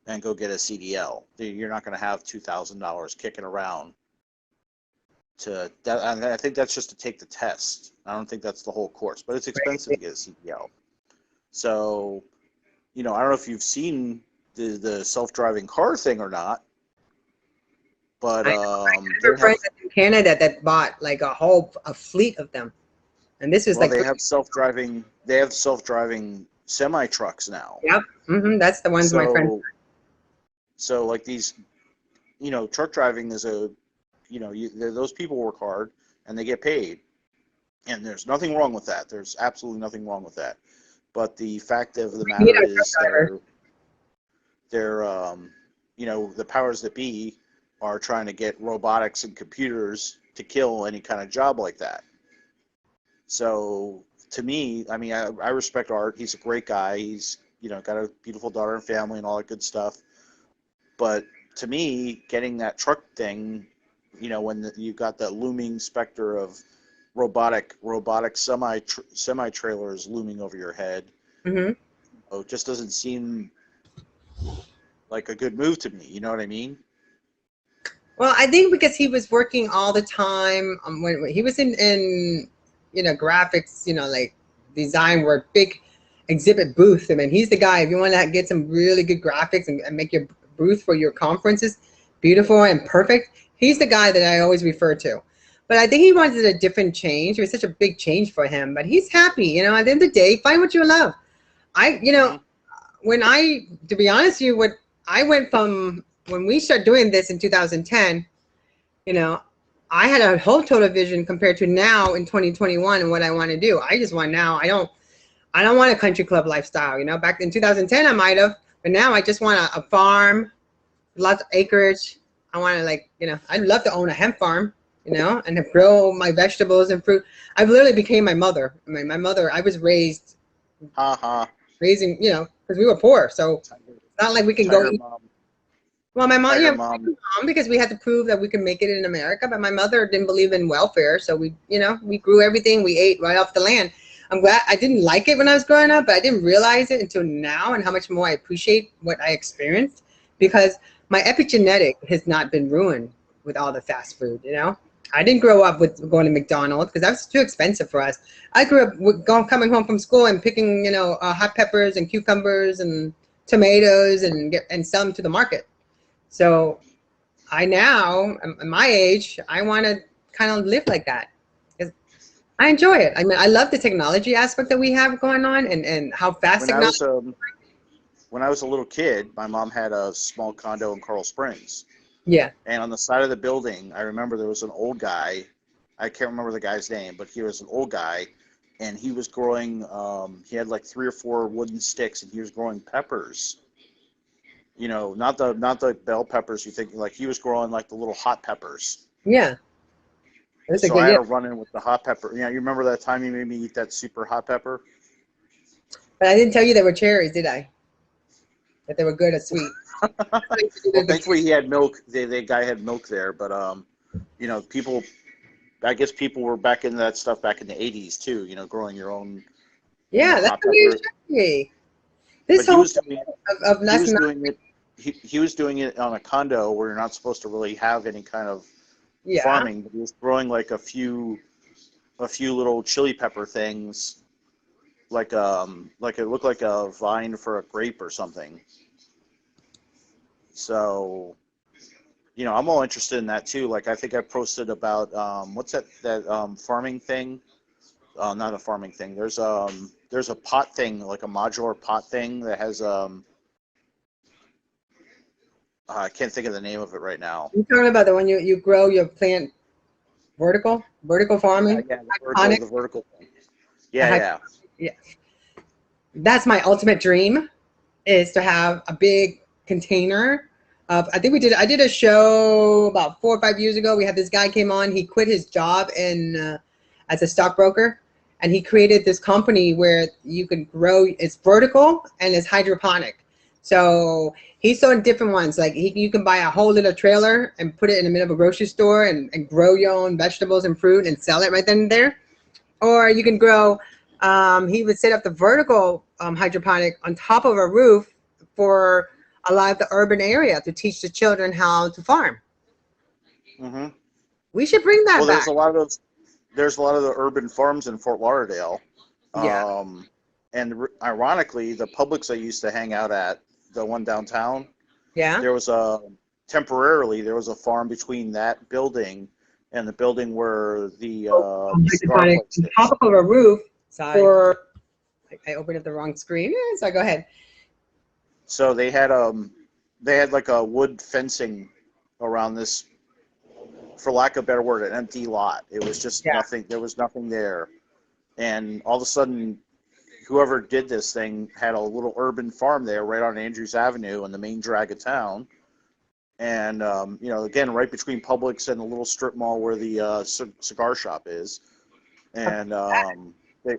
Speaker 2: and go get a CDL. You're not going to have $2,000 kicking around to that. And I think that's just to take the test. I don't think that's the whole course, but it's expensive to get a CDL. So, I don't know if you've seen the self-driving car thing or not, but
Speaker 1: I have
Speaker 2: they
Speaker 1: a
Speaker 2: have
Speaker 1: friend in Canada that bought like a fleet of them, and this was
Speaker 2: well
Speaker 1: like
Speaker 2: they have self-driving semi trucks now.
Speaker 1: yep. That's the ones my friend.
Speaker 2: So like these, truck driving is those people work hard and they get paid, and there's nothing wrong with that. There's absolutely nothing wrong with that. But the fact of the matter is they're the powers that be are trying to get robotics and computers to kill any kind of job like that. So to me, I mean, I respect Art. He's a great guy. He's got a beautiful daughter and family and all that good stuff. But to me, getting that truck thing, when you've got that looming specter of robotic semi trailers looming over your head,
Speaker 1: Hmm.
Speaker 2: So it just doesn't seem like a good move to me. You know what I mean?
Speaker 1: Well, I think because he was working all the time when he was in graphics, like design work, big exhibit booth. I mean, he's the guy. If you want to get some really good graphics and make your booth for your conferences beautiful and perfect, he's the guy that I always refer to. But I think he wanted a different change. It was such a big change for him, but he's happy. At the end of the day, find what you love. I, you know,
Speaker 2: Hmm.
Speaker 1: when to be honest with you, what I went from when we started doing this in 2010, you know, I had a whole total vision compared to now in 2021 and what I want to do. I just want now. I don't want a country club lifestyle. Back in 2010 I might have, but now I just want a farm, lots of acreage. I want to I'd love to own a hemp farm, and to grow my vegetables and fruit. I've literally became my mother. I mean, my mother. I was
Speaker 2: Ha ha.
Speaker 1: raising, because we were poor, so
Speaker 2: Tiger,
Speaker 1: it's not like we can go
Speaker 2: tiger
Speaker 1: eat.
Speaker 2: mom.
Speaker 1: Well, my mom,
Speaker 2: Tiger
Speaker 1: my
Speaker 2: mom.
Speaker 1: mom, because we had to prove that we could make it in America. But my mother didn't believe in welfare, so we grew everything. We ate right off the land. I'm glad I didn't like it when I was growing up, but I didn't realize it until now, and how much more I appreciate what I experienced, because my epigenetic has not been ruined with all the fast food. I didn't grow up with going to McDonald's because that was too expensive for us. I grew up with coming home from school and picking, hot peppers and cucumbers and tomatoes and sell them to the market. So I now, at my age, I want to kind of live like that. 'Cause I enjoy it. I mean, I love the technology aspect that we have going on, and how fast
Speaker 2: When I was
Speaker 1: technology.
Speaker 2: when I was a little kid, my mom had a small condo in Coral Springs,
Speaker 1: Yeah.
Speaker 2: and on the side of the building, I remember there was an old guy. I can't remember the guy's name, but he was an old guy, and he was growing. He had like 3 or 4 wooden sticks, and he was growing peppers. Not the bell peppers you think. Like he was growing like the little hot peppers.
Speaker 1: Yeah. That's a
Speaker 2: So I
Speaker 1: good,
Speaker 2: had
Speaker 1: yeah.
Speaker 2: a run in with the hot pepper. You remember that time you made me eat that super hot pepper?
Speaker 1: But I didn't tell you they were cherries, did I? That they were good or sweet.
Speaker 2: Well, thankfully he had milk. The guy had milk there, but people. I guess people were back into that stuff back in the '80s too. Growing your own,
Speaker 1: Yeah, that's
Speaker 2: hot
Speaker 1: what you
Speaker 2: pepper.
Speaker 1: showed me.
Speaker 2: But
Speaker 1: This
Speaker 2: he
Speaker 1: whole
Speaker 2: was
Speaker 1: thing
Speaker 2: doing it.
Speaker 1: of
Speaker 2: He
Speaker 1: us
Speaker 2: was
Speaker 1: not.
Speaker 2: doing it. He was doing it on a condo where you're not supposed to really have any kind of
Speaker 1: Yeah.
Speaker 2: farming. But he was growing like a few little chili pepper things, like it looked like a vine for a grape or something. So I'm all interested in that too. Like I think I posted about what's that farming thing? Not a farming thing. There's a pot thing, like a modular pot thing that has I can't think of the name of it right now.
Speaker 1: You're talking about the one you grow your plant vertical
Speaker 2: Yeah,
Speaker 1: farming,
Speaker 2: yeah, the vertical,
Speaker 1: hydroponic.
Speaker 2: the vertical thing.
Speaker 1: The
Speaker 2: Yeah,
Speaker 1: hy-
Speaker 2: yeah.
Speaker 1: yeah. That's my ultimate dream, is to have a big container of. I did a show about 4 or 5 years ago. We had this guy came on. He quit his job as a stockbroker, and he created this company where you can grow. It's vertical and it's hydroponic. So he's doing different ones. Like you can buy a whole little trailer and put it in the middle of a grocery store and grow your own vegetables and fruit and sell it right then and there. Or you can grow. He would set up the vertical hydroponic on top of a roof for a lot of the urban area to teach the children how to farm.
Speaker 2: Hmm.
Speaker 1: We should bring that
Speaker 2: Well, there's
Speaker 1: back.
Speaker 2: a lot of those. There's a lot of the urban farms in Fort Lauderdale.
Speaker 1: Yeah.
Speaker 2: And ironically, the Publix I used to hang out at, the one downtown,
Speaker 1: Yeah.
Speaker 2: there was a farm between that building and the building where the cigar
Speaker 1: Hydroponic
Speaker 2: place
Speaker 1: on
Speaker 2: is.
Speaker 1: top of a roof. Sorry. I opened up the wrong screen. So go ahead.
Speaker 2: So they had like a wood fencing around this, for lack of a better word, an empty lot. It was just
Speaker 1: Yeah.
Speaker 2: nothing. There was nothing there, and all of a sudden, whoever did this thing had a little urban farm there right on Andrews Avenue in the main drag of town. And again, right between Publix and the little strip mall where the cigar shop is. And they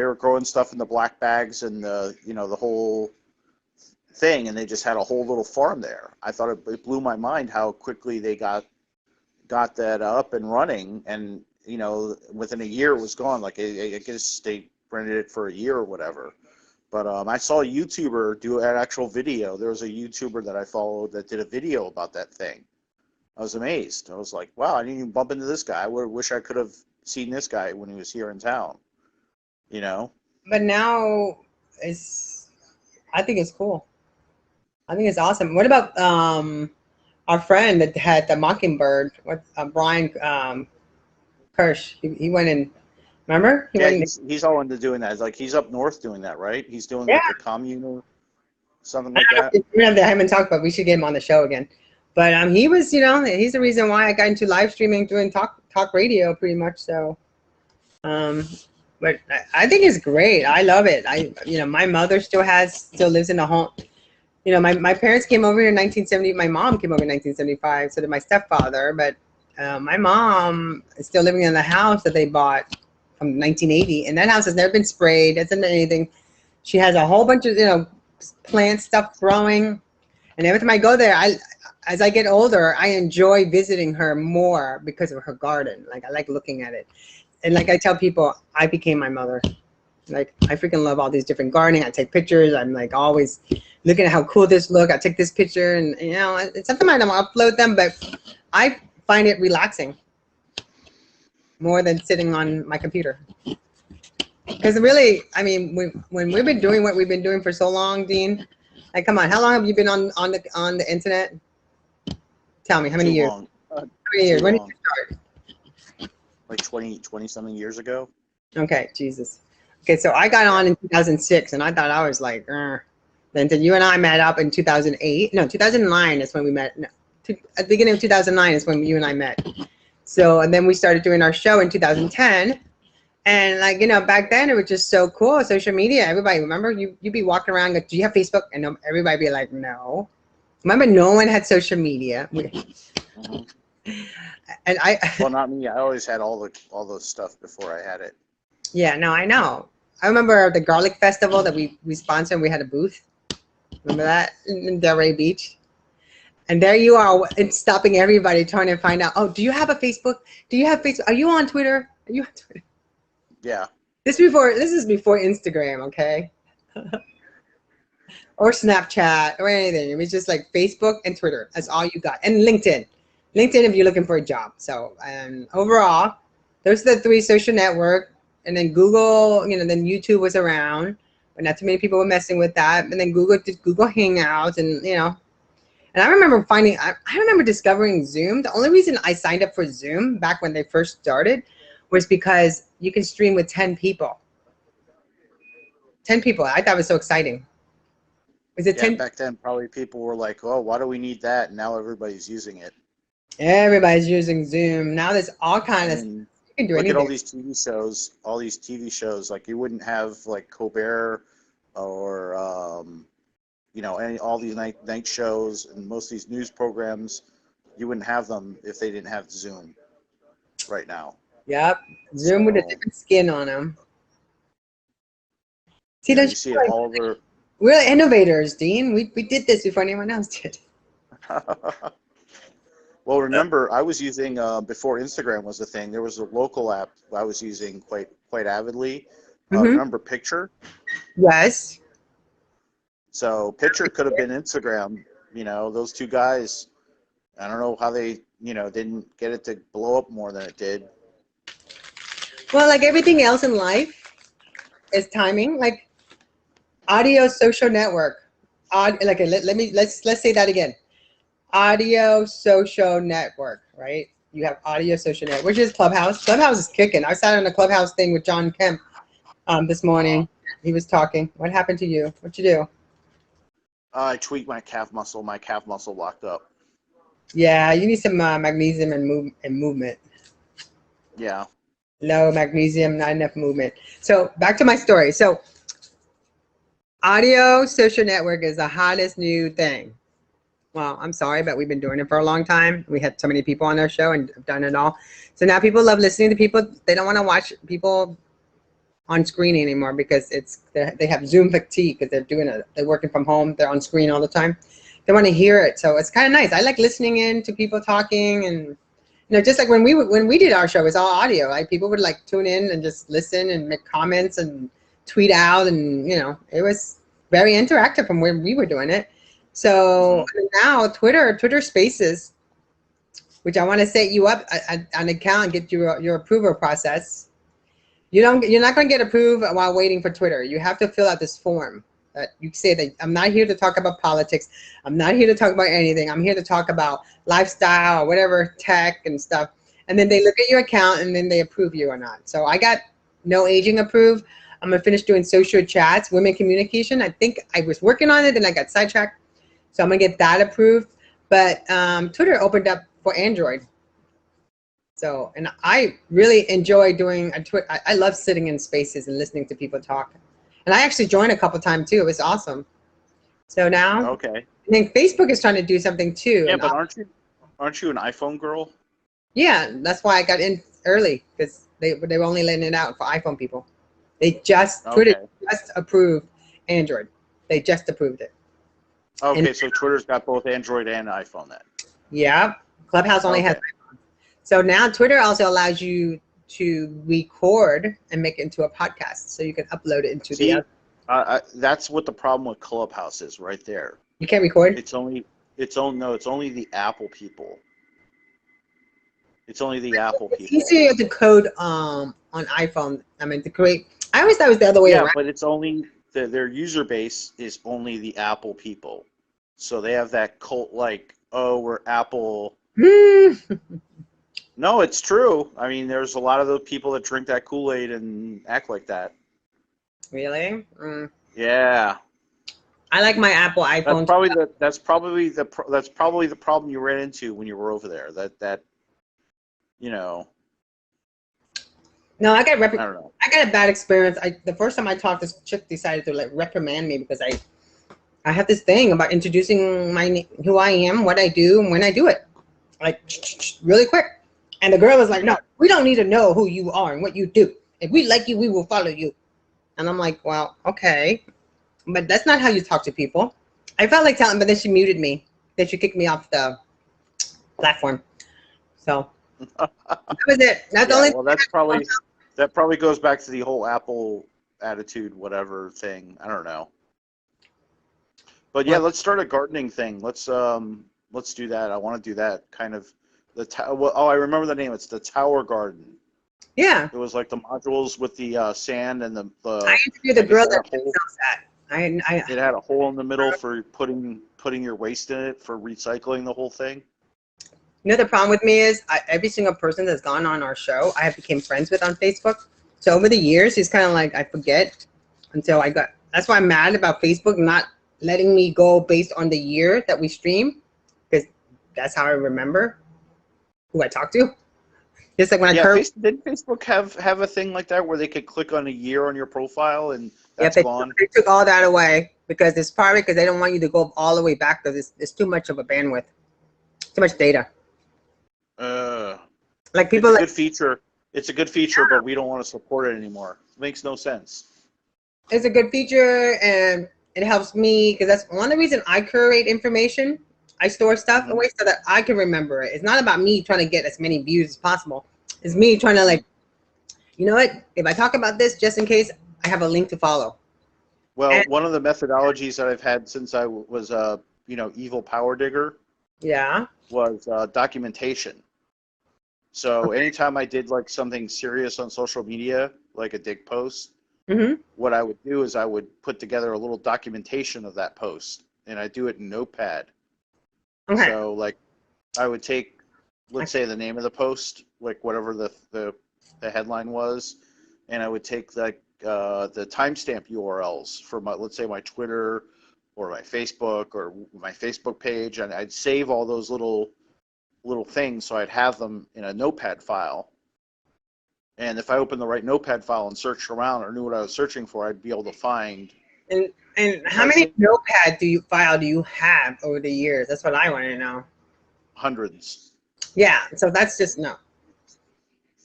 Speaker 2: were growing stuff in the black bags and the whole thing, and they just had a whole little farm there. I thought it blew my mind how quickly they got that up and running, and within a year it was gone. Like I guess they rented it for a year or whatever. But I saw a YouTuber do an actual video. There was a YouTuber that I followed that did a video about that thing. I was amazed. I was like, wow, I didn't even bump into this guy. I wish I could have seen this guy when he was here in town. You know?
Speaker 1: But now I think it's cool. I think it's awesome. What about our friend that had the Mockingbird? What Brian Kirsch? He went in. Remember?
Speaker 2: He's all into doing that. Like he's up north doing that, right? He's doing like a commune or something like that.
Speaker 1: I haven't talked about. We should get him on the show again. But he was, he's the reason why I got into live streaming, doing talk radio, pretty much. So, but I think it's great. I love it. My mother still lives in a home. My parents came over here in 1970. My mom came over in 1975. So did my stepfather. But my mom is still living in the house that they bought from 1980, and that house has never been sprayed. Hasn't done anything. She has a whole bunch of plant stuff growing, and every time I go there, as I get older, I enjoy visiting her more because of her garden. Like I like looking at it, and like I tell people, I became my mother. Like I freaking love all these different gardening. I take pictures. I'm like always looking at how cool this look. I take this picture, and sometimes I don't upload them, but I find it relaxing more than sitting on my computer. Because really, I mean, when we've been doing what we've been doing for so long, Dean, like, come on, how long have you been on the internet? Tell me, how many years? How many years? When did you start?
Speaker 2: Like 20 something years ago.
Speaker 1: Okay, Jesus. Okay, so I got on in 2006, and I thought I was like, then you and I met up in 2008. No, 2009 is when we met. No, at the beginning of 2009 is when you and I met. So, and then we started doing our show in 2010. And like, back then it was just so cool. Social media, everybody, remember you'd be walking around, go, do you have Facebook? And everybody be like, no. Remember, no one had social media.
Speaker 2: Mm-hmm.
Speaker 1: And
Speaker 2: well, not me. I always had all the stuff before I had it.
Speaker 1: Yeah, no, I know. I remember the garlic festival that we sponsored, and we had a booth. Remember that in Delray Beach? And there you are, stopping everybody, trying to find out, oh, do you have a Facebook? Do you have Facebook? Are you on Twitter? Are you on Twitter?
Speaker 2: Yeah.
Speaker 1: This is before Instagram, okay? Or Snapchat or anything. It was just like Facebook and Twitter. That's all you got. And LinkedIn. LinkedIn if you're looking for a job. So overall, those are the three social network. And then Google, then YouTube was around, but not too many people were messing with that. And then Google did Google Hangouts, and and I remember discovering Zoom. The only reason I signed up for Zoom back when they first started was because you can stream with 10 people. 10 people. I thought it was so exciting. Was it 10?
Speaker 2: Back then, probably people were like, oh, why do we need that? And now everybody's using it.
Speaker 1: Everybody's using Zoom. Now there's all kinds of, you can do anything.
Speaker 2: Look at all these TV shows. Like you wouldn't have like Colbert or, all these night shows and most of these news programs, you wouldn't have them if they didn't have Zoom right now.
Speaker 1: Yep. Zoom with a different skin on them. See,
Speaker 2: you see it all over.
Speaker 1: We're innovators, Dean. We did this before anyone else did.
Speaker 2: Well, remember, I was using, before Instagram was a thing, there was a local app I was using quite avidly. Remember Picture?
Speaker 1: Yes.
Speaker 2: So Picture could have been Instagram. Those two guys, I don't know how they, didn't get it to blow up more than it did.
Speaker 1: Well, like everything else in life is timing. Like audio social network. Let's say that again. Audio social network, right? You have audio social network, which is Clubhouse. Clubhouse is kicking. I sat on a Clubhouse thing with John Kemp this morning. He was talking. What happened to you? What'd you do?
Speaker 2: I tweaked my calf muscle. My calf muscle locked up.
Speaker 1: Yeah, you need some magnesium and movement.
Speaker 2: Yeah.
Speaker 1: Low magnesium, not enough movement. So back to my story. So audio social network is the hottest new thing. Well, I'm sorry, but we've been doing it for a long time. We had so many people on our show and have done it all. So now people love listening to people. They don't want to watch people on screen anymore because they have Zoom fatigue because they're working from home. They're on screen all the time. They want to hear it. So it's kind of nice. I like listening in to people talking, and just like when we did our show, it's all audio. Like people would like tune in and just listen and make comments and tweet out, and you know, it was very interactive from when we were doing it. So now Twitter Spaces, which I want to set you up an account and get your approval process. You're not going to get approved while waiting for Twitter. You have to fill out this form that you say that I'm not here to talk about politics. I'm not here to talk about anything. I'm here to talk about lifestyle or whatever, tech and stuff. And then they look at your account and then they approve you or not. So I got no aging approved. I'm going to finish doing social chats, women communication. I think I was working on it and I got sidetracked. So I'm going to get that approved. But Twitter opened up for Android. So, and I really enjoy doing I love sitting in spaces and listening to people talk. And I actually joined a couple times too. It was awesome. So now,
Speaker 2: okay.
Speaker 1: I think Facebook is trying to do something too.
Speaker 2: Yeah, but aren't you an iPhone girl?
Speaker 1: Yeah, that's why I got in early, because they were only letting it out for iPhone people. Twitter just approved Android. They just approved it.
Speaker 2: Okay,
Speaker 1: and,
Speaker 2: so Twitter's got both Android and iPhone then. Yeah.
Speaker 1: Clubhouse only has iPhone. So now Twitter also allows you to record and make it into a podcast, so you can upload it into the other.
Speaker 2: That's what the problem with Clubhouse is right there.
Speaker 1: You can't record?
Speaker 2: It's only the Apple people. It's only the Apple people.
Speaker 1: It's easier to code on iPhone. I mean, to create. I always thought it was the other way around.
Speaker 2: Yeah, but it's only their user base is only the Apple people. So they have that cult like, oh, we're Apple. No, it's true. I mean, there's a lot of those people that drink that Kool-Aid and act like that.
Speaker 1: Really?
Speaker 2: Yeah.
Speaker 1: I like my Apple iPhone.
Speaker 2: That's probably the problem you ran into when you were over there. That you know.
Speaker 1: No, I don't
Speaker 2: know.
Speaker 1: I got a bad experience. The first time I talked, this chick decided to like reprimand me because I have this thing about introducing who I am, what I do, and when I do it, like really quick. And the girl was like, "No, we don't need to know who you are and what you do. If we like you, we will follow you." And I'm like, "Well, okay, but that's not how you talk to people." I felt like telling, but then she muted me. Then she kicked me off the platform. So that was it. That's the only.
Speaker 2: Well, that probably goes back to the whole Apple attitude, whatever thing. I don't know. But yeah, let's start a gardening thing. Let's do that. I want to do that kind of. I remember the name. It's the Tower Garden.
Speaker 1: Yeah.
Speaker 2: It was like the modules with the sand and the.
Speaker 1: I interviewed the girl that sells that.
Speaker 2: It had a hole in the middle for putting your waste in it for recycling the whole thing.
Speaker 1: You know, the problem with me is every single person that's gone on our show, I have become friends with on Facebook. So over the years, it's kind of like I forget until I got. That's why I'm mad about Facebook not letting me go based on the year that we stream, because that's how I remember who I talked to. Just like when
Speaker 2: didn't Facebook have a thing like that where they could click on a year on your profile and that's gone?
Speaker 1: They took all that away because it's probably because they don't want you to go all the way back because it's too much of a bandwidth, too much data. Like people.
Speaker 2: It's a good feature. It's a good feature, but we don't want to support it anymore. It makes no sense.
Speaker 1: It's a good feature, and it helps me because that's one of the reasons I curate information. I store stuff away so that I can remember it. It's not about me trying to get as many views as possible. It's me trying to like, you know what? If I talk about this, just in case, I have a link to follow.
Speaker 2: Well, one of the methodologies that I've had since I was evil power digger.
Speaker 1: Yeah.
Speaker 2: Was documentation. So anytime I did like something serious on social media, like a dig post, what I would do is I would put together a little documentation of that post, and I do it in Notepad. Okay. So like, I would take, let's say the name of the post, like whatever the headline was, and I would take like the timestamp URLs for let's say my Twitter or my Facebook or my Facebook page, and I'd save all those little things so I'd have them in a Notepad file. And if I opened the right Notepad file and searched around or knew what I was searching for, I'd be able to find.
Speaker 1: And how many Notepad do you have over the years? That's what I want to know.
Speaker 2: Hundreds.
Speaker 1: Yeah, so that's just no.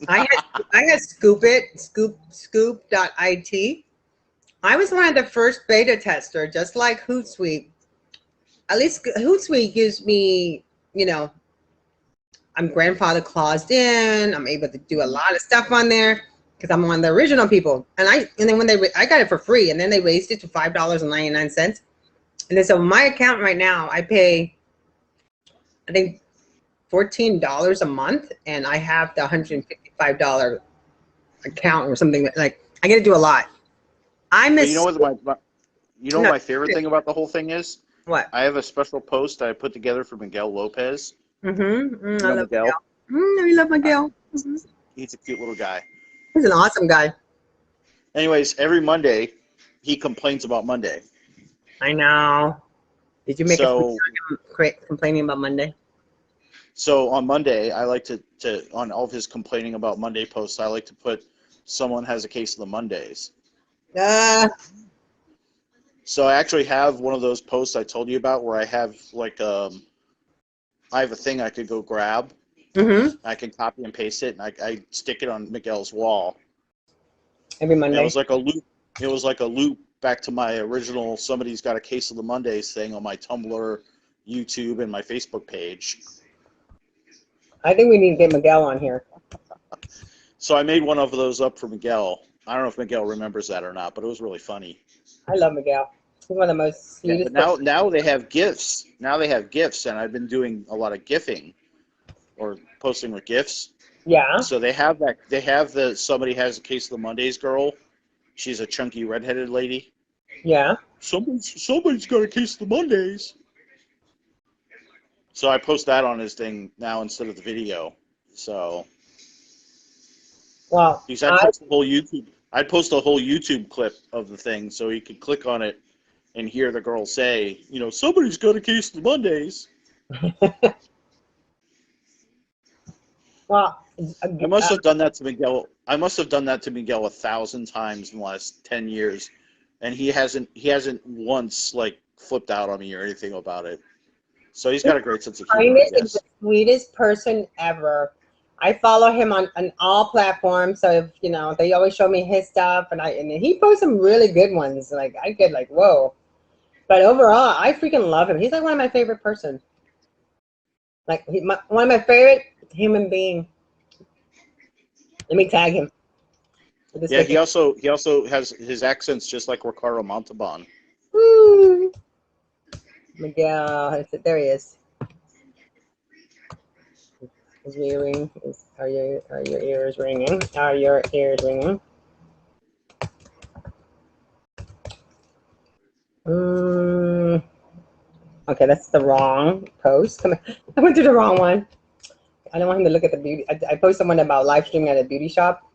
Speaker 1: I had scoop.it. I was one of the first beta tester, just like Hootsuite. At least Hootsuite gives me, I'm grandfather claused in. I'm able to do a lot of stuff on there because I'm one of the original people. And then when I got it for free, and then they raised it to $5.99. And then so my account right now, I pay, I think, $14 a month, and I have the $155 account or something. Like, I get to do a lot. I miss.
Speaker 2: But you know what my favorite thing about the whole thing is?
Speaker 1: What?
Speaker 2: I have a special post I put together for Miguel Lopez.
Speaker 1: I love Miguel. I love Miguel.
Speaker 2: He's a cute little guy.
Speaker 1: He's an awesome guy.
Speaker 2: Anyways, every Monday, he complains about Monday.
Speaker 1: I know. Did you make a complaining about Monday?
Speaker 2: So on Monday, I like to on all of his complaining about Monday posts, I like to put someone has a case of the Mondays. So I actually have one of those posts I told you about where I have like I have a thing I could go grab. I can copy and paste it, and I stick it on Miguel's wall.
Speaker 1: Every Monday.
Speaker 2: And it was like a loop. It was like a loop back to my original "Somebody's Got a Case of the Mondays" thing on my Tumblr, YouTube, and my Facebook page.
Speaker 1: I think we need to get Miguel on here.
Speaker 2: So I made one of those up for Miguel. I don't know if Miguel remembers that or not, but it was really funny.
Speaker 1: I love Miguel. He's one of the most sweetest.
Speaker 2: Yeah, but now they have GIFs. Now they have GIFs, and I've been doing a lot of GIFing, or posting with GIFs.
Speaker 1: Yeah.
Speaker 2: So they have that. They have the "Somebody Has a Case of the Mondays" girl. She's a chunky redheaded lady.
Speaker 1: Yeah.
Speaker 2: Somebody's got a case of the Mondays. So I post that on his thing now instead of the video. So.
Speaker 1: Well,
Speaker 2: I'd post a whole YouTube clip of the thing so he could click on it and hear the girl say, "Somebody's got a case of the Mondays."
Speaker 1: Well,
Speaker 2: I must have done that to Miguel. I must have done that to Miguel 1,000 times in the last 10 years, and he hasn't once flipped out on me or anything about it. So he's got a great sense of humor, I guess.
Speaker 1: The sweetest person ever. I follow him on all platforms, so if, they always show me his stuff, and he posts some really good ones. Like, I get like, whoa. But overall, I freaking love him. He's like one of my favorite person. Like one of my favorite human being. Let me tag him.
Speaker 2: Yeah, he also has his accents just like Ricardo Montalban.
Speaker 1: Woo. Miguel, there he is. Is your ring? Are your ears ringing? Are your ears ringing? Okay, that's the wrong post. Come on. I went to the wrong one. I don't want him to look at the beauty. I posted one about live streaming at a beauty shop.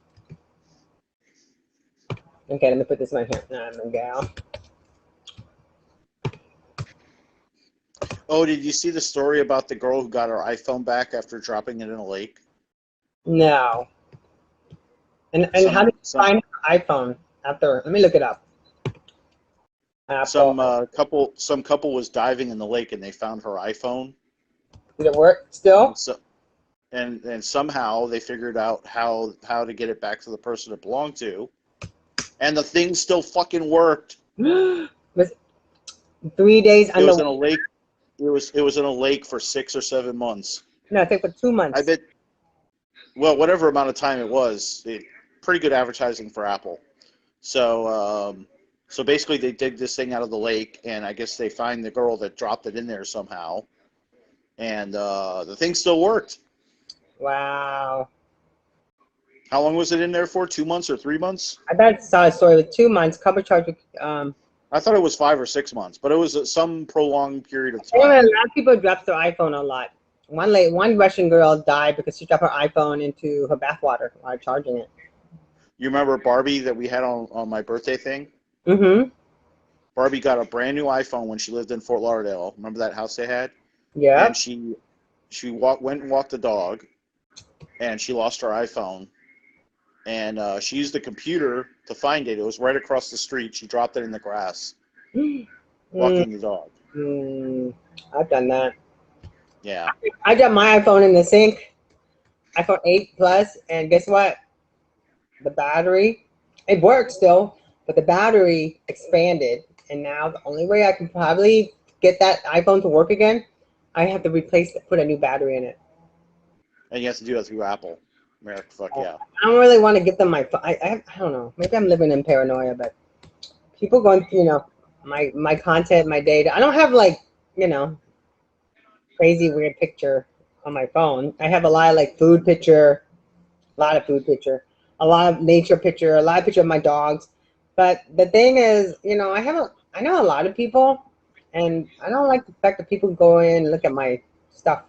Speaker 1: Okay, let me put this one here. Miguel.
Speaker 2: Oh, did you see the story about the girl who got her iPhone back after dropping it in a lake?
Speaker 1: No. And how did you find her iPhone after? Let me look it up.
Speaker 2: Some couple was diving in the lake and they found her iPhone.
Speaker 1: Did it work still?
Speaker 2: And somehow they figured out how to get it back to the person it belonged to, and the thing still fucking worked.
Speaker 1: Was 3 days under.
Speaker 2: It was in a lake. It was in a lake for 6 or 7 months.
Speaker 1: No, I think for 2 months.
Speaker 2: I bet. Well, whatever amount of time it was, pretty good advertising for Apple. So basically they dig this thing out of the lake, and I guess they find the girl that dropped it in there somehow, and the thing still worked.
Speaker 1: Wow.
Speaker 2: How long was it in there for? 2 months or 3 months?
Speaker 1: I thought I saw a story with 2 months. Cover charge.
Speaker 2: I thought it was 5 or 6 months, but it was some prolonged period of time.
Speaker 1: A lot of people drop their iPhone a lot. One Russian girl died because she dropped her iPhone into her bathwater while charging it.
Speaker 2: You remember Barbie that we had on my birthday thing?
Speaker 1: Mm-hmm.
Speaker 2: Barbie got a brand new iPhone when she lived in Fort Lauderdale. Remember that house they had?
Speaker 1: Yeah.
Speaker 2: And she went and walked the dog, and she lost her iPhone. And she used the computer to find it. It was right across the street. She dropped it in the grass, walking the dog.
Speaker 1: I've done that.
Speaker 2: Yeah.
Speaker 1: I dropped my iPhone in the sink, iPhone 8 Plus, and guess what? The battery, it works still, but the battery expanded. And now the only way I can probably get that iPhone to work again, I have to put a new battery in it.
Speaker 2: And you have to do that through Apple. America, fuck yeah.
Speaker 1: I don't really want to give them my phone. I don't know. Maybe I'm living in paranoia, but people going, my content, my data. I don't have like, crazy weird picture on my phone. I have a lot of like food picture, a lot of food picture, a lot of nature picture, a lot of picture of my dogs. But the thing is, I know a lot of people, and I don't like the fact that people go in and look at my stuff.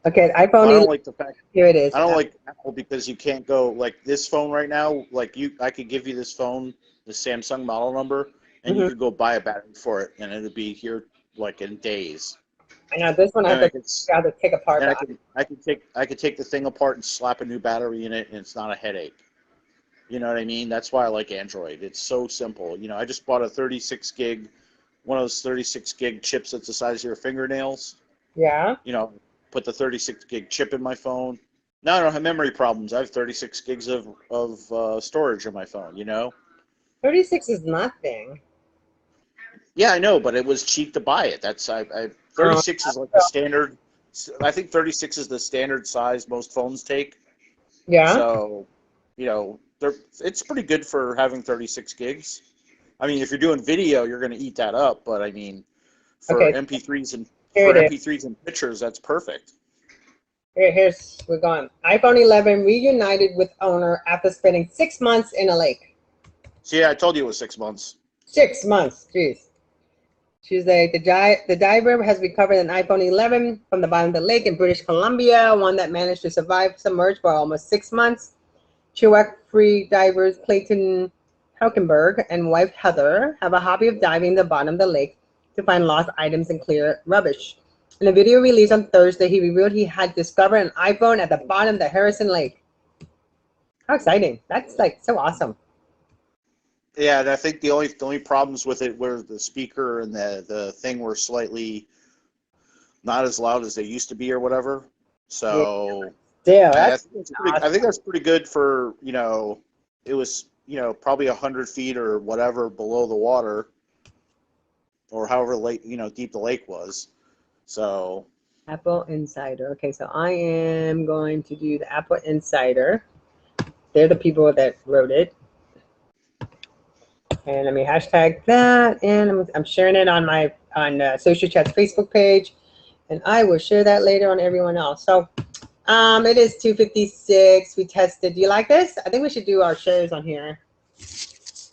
Speaker 1: Okay, iPhone.
Speaker 2: Well, I
Speaker 1: 11,
Speaker 2: don't like the fact.
Speaker 1: here it is.
Speaker 2: I don't like Apple because you can't go like this phone right now. Like I could give you this phone, the Samsung model number, and you could go buy a battery for it, and it'd be here like in days.
Speaker 1: I know this one I have to take apart.
Speaker 2: And I could take the thing apart and slap a new battery in it, and it's not a headache. You know what I mean? That's why I like Android. It's so simple. I just bought a 36 gig, one of those 36 gig chips that's the size of your fingernails.
Speaker 1: Yeah.
Speaker 2: Put the 36 gig chip in my phone. Now I don't have memory problems. I have 36 gigs of storage on my phone.
Speaker 1: 36 is nothing.
Speaker 2: Yeah, I know, but it was cheap to buy it. 36 is like the standard. I think 36 is the standard size most phones take.
Speaker 1: Yeah.
Speaker 2: So, it's pretty good for having 36 gigs. I mean, if you're doing video, you're going to eat that up. But I mean, for MP3s and pictures, that's perfect.
Speaker 1: We're going. iPhone 11 reunited with owner after spending 6 months in a lake.
Speaker 2: See, I told you it was 6 months.
Speaker 1: 6 months, jeez. Tuesday, the diver has recovered an iPhone 11 from the bottom of the lake in British Columbia, one that managed to survive submerged for almost 6 months. Chilliwack free divers Clayton Hülkenberg and wife Heather have a hobby of diving the bottom of the lake to find lost items and clear rubbish. In a video released on Thursday, he revealed he had discovered an iPhone at the bottom of the Harrison Lake. How exciting. That's like so awesome.
Speaker 2: Yeah, and I think the only problems with it were the speaker and the thing were slightly not as loud as they used to be or whatever. So
Speaker 1: yeah,
Speaker 2: I think that's pretty good for, it was, probably 100 feet or whatever below the water or however deep the lake was. So
Speaker 1: Apple Insider. Okay, so I am going to do the Apple Insider. They're the people that wrote it. And let me hashtag that, and I'm sharing it on my Social Chat's Facebook page, and I will share that later on everyone else. So it is 2:56. We tested. Do you like this? I think we should do our shares on here.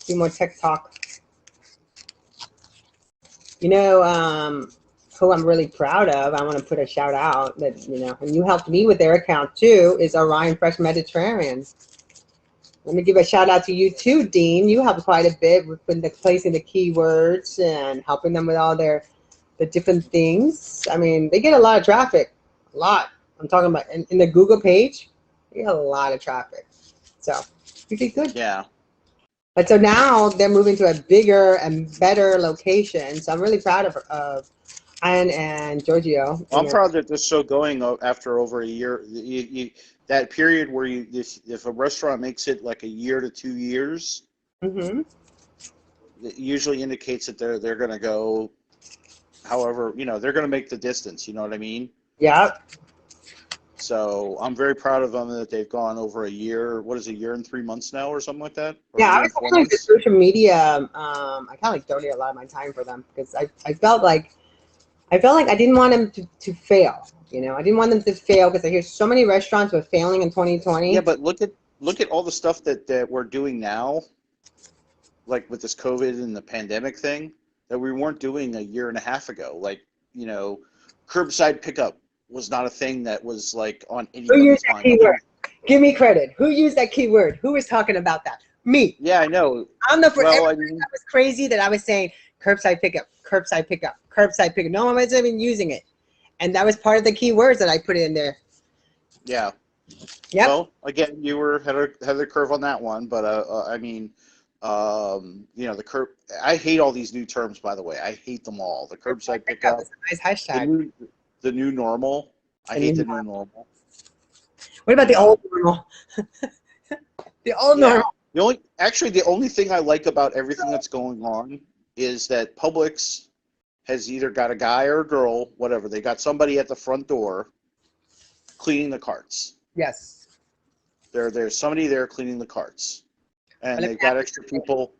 Speaker 1: Do more tech talk. Who I'm really proud of, I want to put a shout out that, and you helped me with their account too, is Orion Fresh Mediterranean. Let me give a shout out to you too, Dean. You helped quite a bit with placing the keywords and helping them with all the different things. I mean, they get a lot of traffic, a lot. I'm talking about in the Google page, they get a lot of traffic. So you did good.
Speaker 2: Yeah.
Speaker 1: But so now they're moving to a bigger and better location. So I'm really proud of Ian and Giorgio.
Speaker 2: I'm proud that this show going after over a year. That period where if a restaurant makes it like a year to 2 years, it usually indicates that they're going to go. However, they're going to make the distance. You know what I mean?
Speaker 1: Yeah.
Speaker 2: So I'm very proud of them that they've gone over a year. What is it, a year and 3 months now, or something like that? Or
Speaker 1: yeah, I was like the social media. I kind of like donated a lot of my time for them because I felt like I didn't want them to fail. I didn't want them to fail because I hear so many restaurants were failing in 2020.
Speaker 2: Yeah, but look at all the stuff that we're doing now, like with this COVID and the pandemic thing, that we weren't doing a year and a half ago. Like, curbside pickup was not a thing that was like on anybody's mind.
Speaker 1: Give me credit. Who used that keyword? Who was talking about that? Me.
Speaker 2: Yeah, I know.
Speaker 1: I'm the first. That was crazy that I was saying curbside pickup, curbside pickup, curbside pickup. No one was even using it. And that was part of the keywords that I put in there.
Speaker 2: Yeah.
Speaker 1: Yep.
Speaker 2: Well, again, you were ahead of the curve on that one, but I mean, the curb. I hate all these new terms, by the way. I hate them all. The curbside pickup.
Speaker 1: Nice hashtag.
Speaker 2: The new normal. I hate the new normal.
Speaker 1: What about the old normal? The old normal.
Speaker 2: The only thing I like about everything that's going on is that Publix has either got a guy or a girl, whatever. They got somebody at the front door cleaning the carts.
Speaker 1: Yes.
Speaker 2: There's somebody there cleaning the carts. And
Speaker 1: But
Speaker 2: they've got extra people,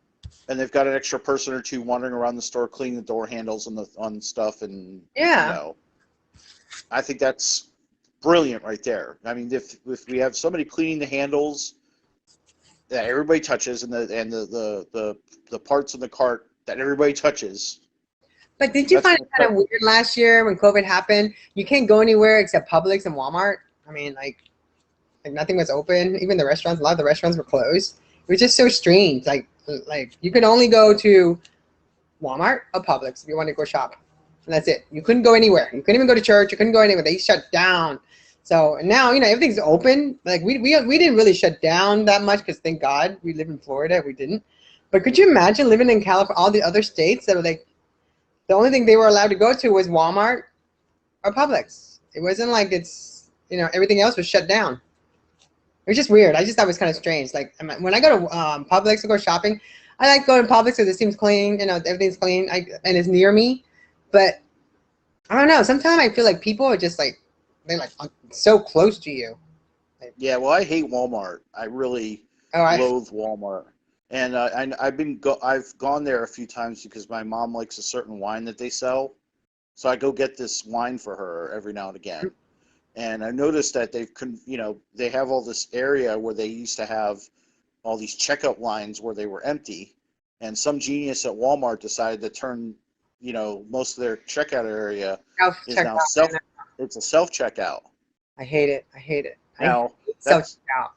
Speaker 2: and they've got an extra person or two wandering around the store cleaning the door handles on stuff, and
Speaker 1: yeah.
Speaker 2: you know, I think that's brilliant right there. I mean, if we have somebody cleaning the handles that everybody touches, and the parts in the cart that everybody touches.
Speaker 1: But did you find it kind of weird last year when COVID happened? You can't go anywhere except Publix and Walmart. I mean, like nothing was open. Even the restaurants, a lot of the restaurants were closed. It was just so strange. Like you could only go to Walmart or Publix if you wanted to go shop, and that's it. You couldn't go anywhere. You couldn't even go to church. You couldn't go anywhere. They shut down. So now, you know, everything's open. Like we didn't really shut down that much because thank God we live in Florida. We didn't. But could you imagine living in California, all the other states that were like, the only thing they were allowed to go to was Walmart or Publix. It wasn't like it's, you know, everything else was shut down. It was just weird. I just thought it was kind of strange. Like when I go to Publix to go shopping, I like going to Publix because it seems clean. You know, everything's clean and it's near me. But I don't know. Sometimes I feel like people are just like, they're like so close to you.
Speaker 2: Yeah, well, I hate Walmart. I really loathe Walmart. And I've gone there a few times because my mom likes a certain wine that they sell. So I go get this wine for her every now and again. And I noticed that they have all this area where they used to have all these checkout lines where they were empty. And some genius at Walmart decided to turn, you know, most of their checkout area is now it's a self-checkout.
Speaker 1: I hate it. I hate it.
Speaker 2: Now,
Speaker 1: I hate self-checkout.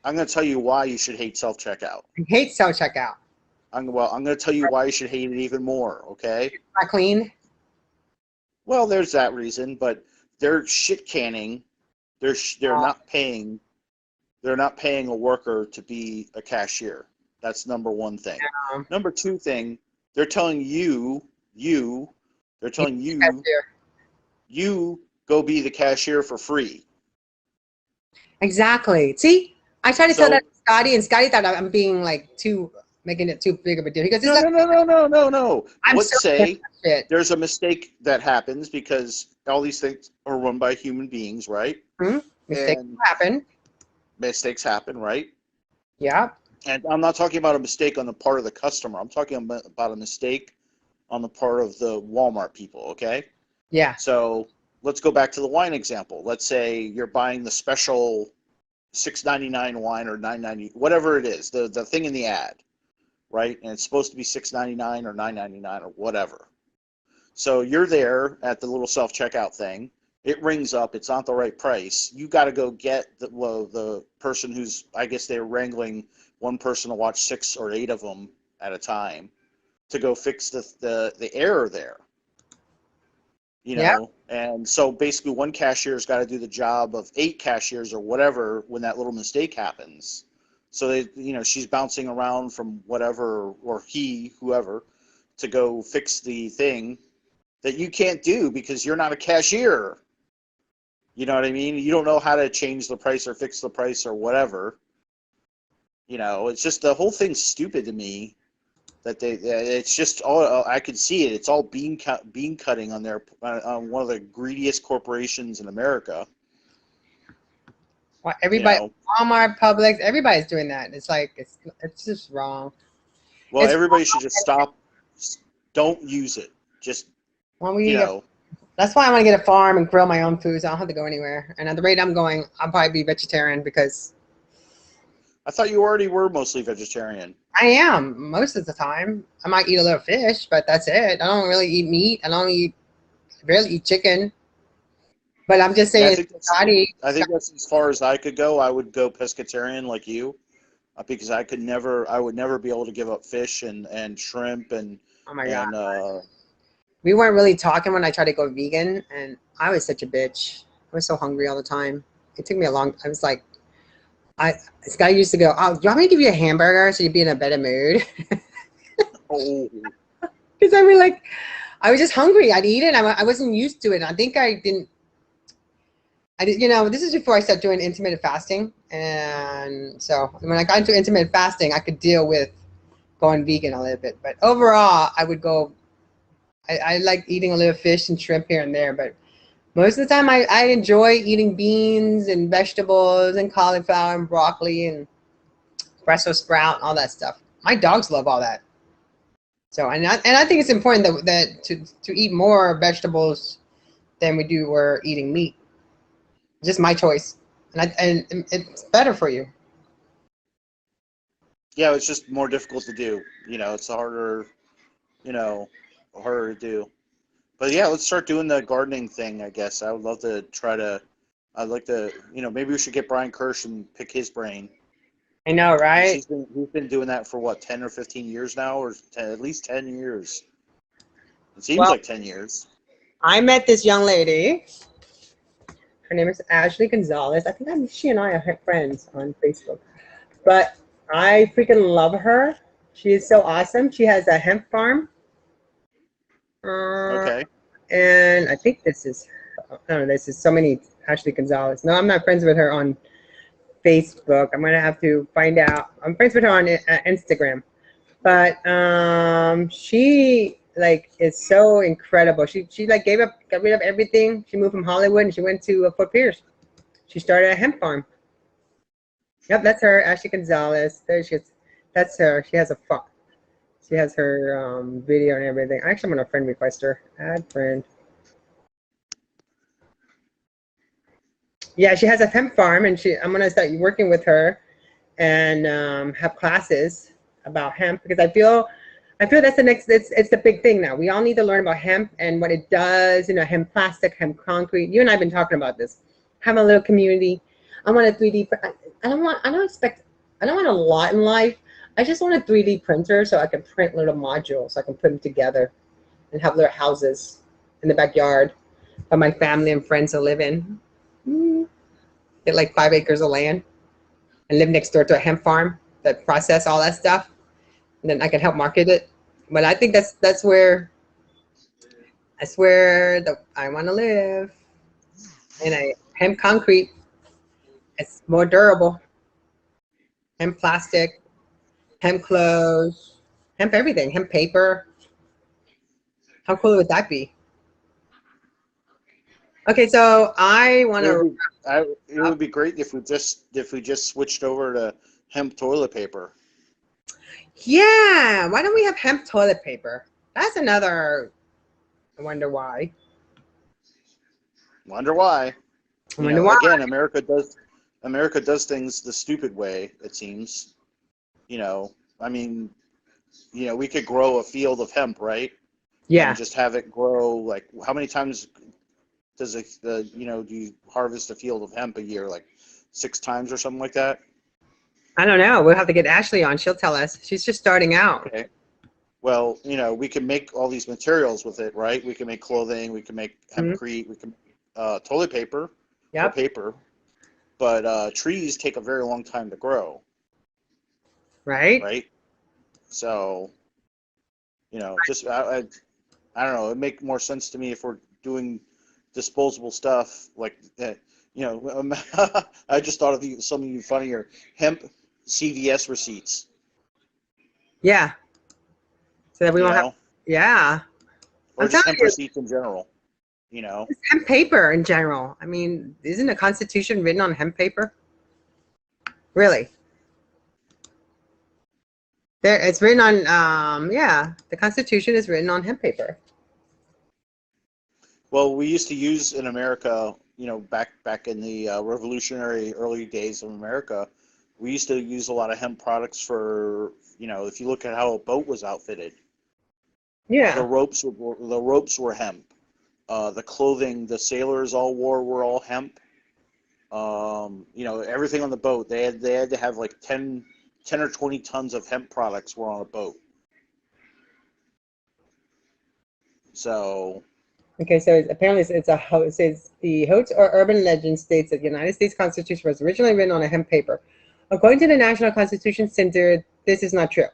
Speaker 2: I'm going to tell you why you should hate self-checkout.
Speaker 1: I hate self-checkout.
Speaker 2: I'm going to tell you why you should hate it even more, okay?
Speaker 1: It's not clean.
Speaker 2: Well, there's that reason, but they're shit canning. They're not paying a worker to be a cashier. That's number one thing.
Speaker 1: Yeah.
Speaker 2: Number two thing, they're telling you go be the cashier for free.
Speaker 1: Exactly. See, I tried to tell that to Scotty, and Scotty thought I'm being like making it too big of a deal. He goes,
Speaker 2: no. Let's say there's a mistake that happens because all these things are run by human beings, right?
Speaker 1: Mm-hmm.
Speaker 2: Mistakes happen, right?
Speaker 1: Yeah.
Speaker 2: And I'm not talking about a mistake on the part of the customer. I'm talking about a mistake on the part of the Walmart people, okay?
Speaker 1: Yeah.
Speaker 2: So let's go back to the wine example. Let's say you're buying the special $6.99 wine or $9.90, whatever it is, the thing in the ad, right? And it's supposed to be $6.99 or $9.99 or whatever. So you're there at the little self-checkout thing. It rings up. It's not the right price. You got to go get the person who's, I guess they're wrangling one person to watch 6 or 8 of them at a time to go fix the error there. You know, and so basically one cashier's got to do the job of 8 cashiers or whatever when that little mistake happens. So she's bouncing around from whatever, or whoever, to go fix the thing that you can't do because you're not a cashier. You know what I mean? You don't know how to change the price or fix the price or whatever. You know, it's just the whole thing's stupid to me. That it's just all, I could see it. It's all bean cutting on one of the greediest corporations in America.
Speaker 1: Well, everybody, Walmart, Publix, everybody's doing that. It's like it's just wrong.
Speaker 2: Well, everybody should just stop. Don't use it. Just
Speaker 1: That's why I want to get a farm and grow my own foods. I don't have to go anywhere. And at the rate I'm going, I'll probably be vegetarian because.
Speaker 2: I thought you already were mostly vegetarian.
Speaker 1: I am most of the time. I might eat a little fish, but that's it. I don't really eat meat. I barely eat chicken. But I'm just saying,
Speaker 2: I think that's as far as I could go. I would go pescatarian like you, because I would never be able to give up fish and shrimp and.
Speaker 1: Oh my God. We weren't really talking when I tried to go vegan, and I was such a bitch. I was so hungry all the time. It took me a long. I was like. This guy used to go, "Oh, do you want me to give you a hamburger so you'd be in a better mood?"
Speaker 2: Oh.
Speaker 1: Because I mean, like, I was just hungry. I'd eat it. I wasn't used to it. I think I did. This is before I started doing intermittent fasting, and so when I got into intermittent fasting, I could deal with going vegan a little bit. But overall, I would go. I like eating a little fish and shrimp here and there, but most of the time I enjoy eating beans and vegetables and cauliflower and broccoli and Brussels sprout and all that stuff. My dogs love all that. So and I think it's important that to eat more vegetables than we do we're eating meat. Just my choice, and it's better for you.
Speaker 2: Yeah, it's just more difficult to do. It's harder. Harder to do. But yeah, let's start doing the gardening thing. I guess I would love to try to. I'd like to. Maybe we should get Brian Kirsch and pick his brain.
Speaker 1: I know, right?
Speaker 2: He's been doing that for what, 10 or 15 years now, or at least 10 years. It seems like 10 years.
Speaker 1: I met this young lady. Her name is Ashley Gonzalez. I think she and I are friends on Facebook. But I freaking love her. She is so awesome. She has a hemp farm.
Speaker 2: Okay.
Speaker 1: And I think this is so many Ashley Gonzalez. No, I'm not friends with her on Facebook. I'm gonna have to find out. I'm friends with her on Instagram, but she is so incredible. She got rid of everything. She moved from Hollywood and she went to Fort Pierce. She started a hemp farm. Yep, that's her, Ashley Gonzalez. There she is. That's her. She has she has her video and everything. Actually, I'm gonna friend request her. Add friend. Yeah, she has a hemp farm, and I'm gonna start working with her and have classes about hemp because I feel that's the next. It's the big thing now. We all need to learn about hemp and what it does. Hemp plastic, hemp concrete. You and I've been talking about this. Have a little community. I want a 3D. I don't want a lot in life. I just want a 3D printer so I can print little modules. So I can put them together and have little houses in the backyard for my family and friends to live in. Get like 5 acres of land and live next door to a hemp farm that process all that stuff. And then I can help market it. But I think that's where I want to live. In a hemp concrete. It's more durable. Hemp plastic, hemp clothes, hemp everything, hemp paper. How cool would that be? Okay, so I want to.
Speaker 2: It would be great if we just switched over to hemp toilet paper.
Speaker 1: Yeah, why don't we have hemp toilet paper? That's another. I wonder why.
Speaker 2: Wonder why. Again, America does things the stupid way. It seems. I mean, we could grow a field of hemp, right?
Speaker 1: Yeah.
Speaker 2: And just have it grow. Like, how many times does do you harvest a field of hemp a year? Like 6 times or something like that?
Speaker 1: I don't know. We'll have to get Ashley on. She'll tell us. She's just starting out.
Speaker 2: Okay. Well, we can make all these materials with it, right? We can make clothing. We can make hempcrete. We can toilet paper.
Speaker 1: Yep.
Speaker 2: Or paper. But trees take a very long time to grow.
Speaker 1: Right.
Speaker 2: Right. So, just I don't know. It'd make more sense to me if we're doing disposable stuff like I just thought of something funnier. Hemp CVS receipts.
Speaker 1: Yeah. So that we won't have. Yeah.
Speaker 2: Or just hemp receipts in general.
Speaker 1: It's hemp paper in general. I mean, isn't the Constitution written on hemp paper? Really? It's written on. Yeah, the Constitution is written on hemp paper.
Speaker 2: Well, we used to use in America, back in the revolutionary early days of America, we used to use a lot of hemp products for, if you look at how a boat was outfitted.
Speaker 1: Yeah.
Speaker 2: The ropes were hemp. The clothing the sailors all wore were all hemp. Everything on the boat, they had to have like 10 or 20 tons of hemp products were on a boat. So.
Speaker 1: Okay, so apparently it says the Hoax or Urban Legend states that the United States Constitution was originally written on a hemp paper. According to the National Constitution Center, this is not true,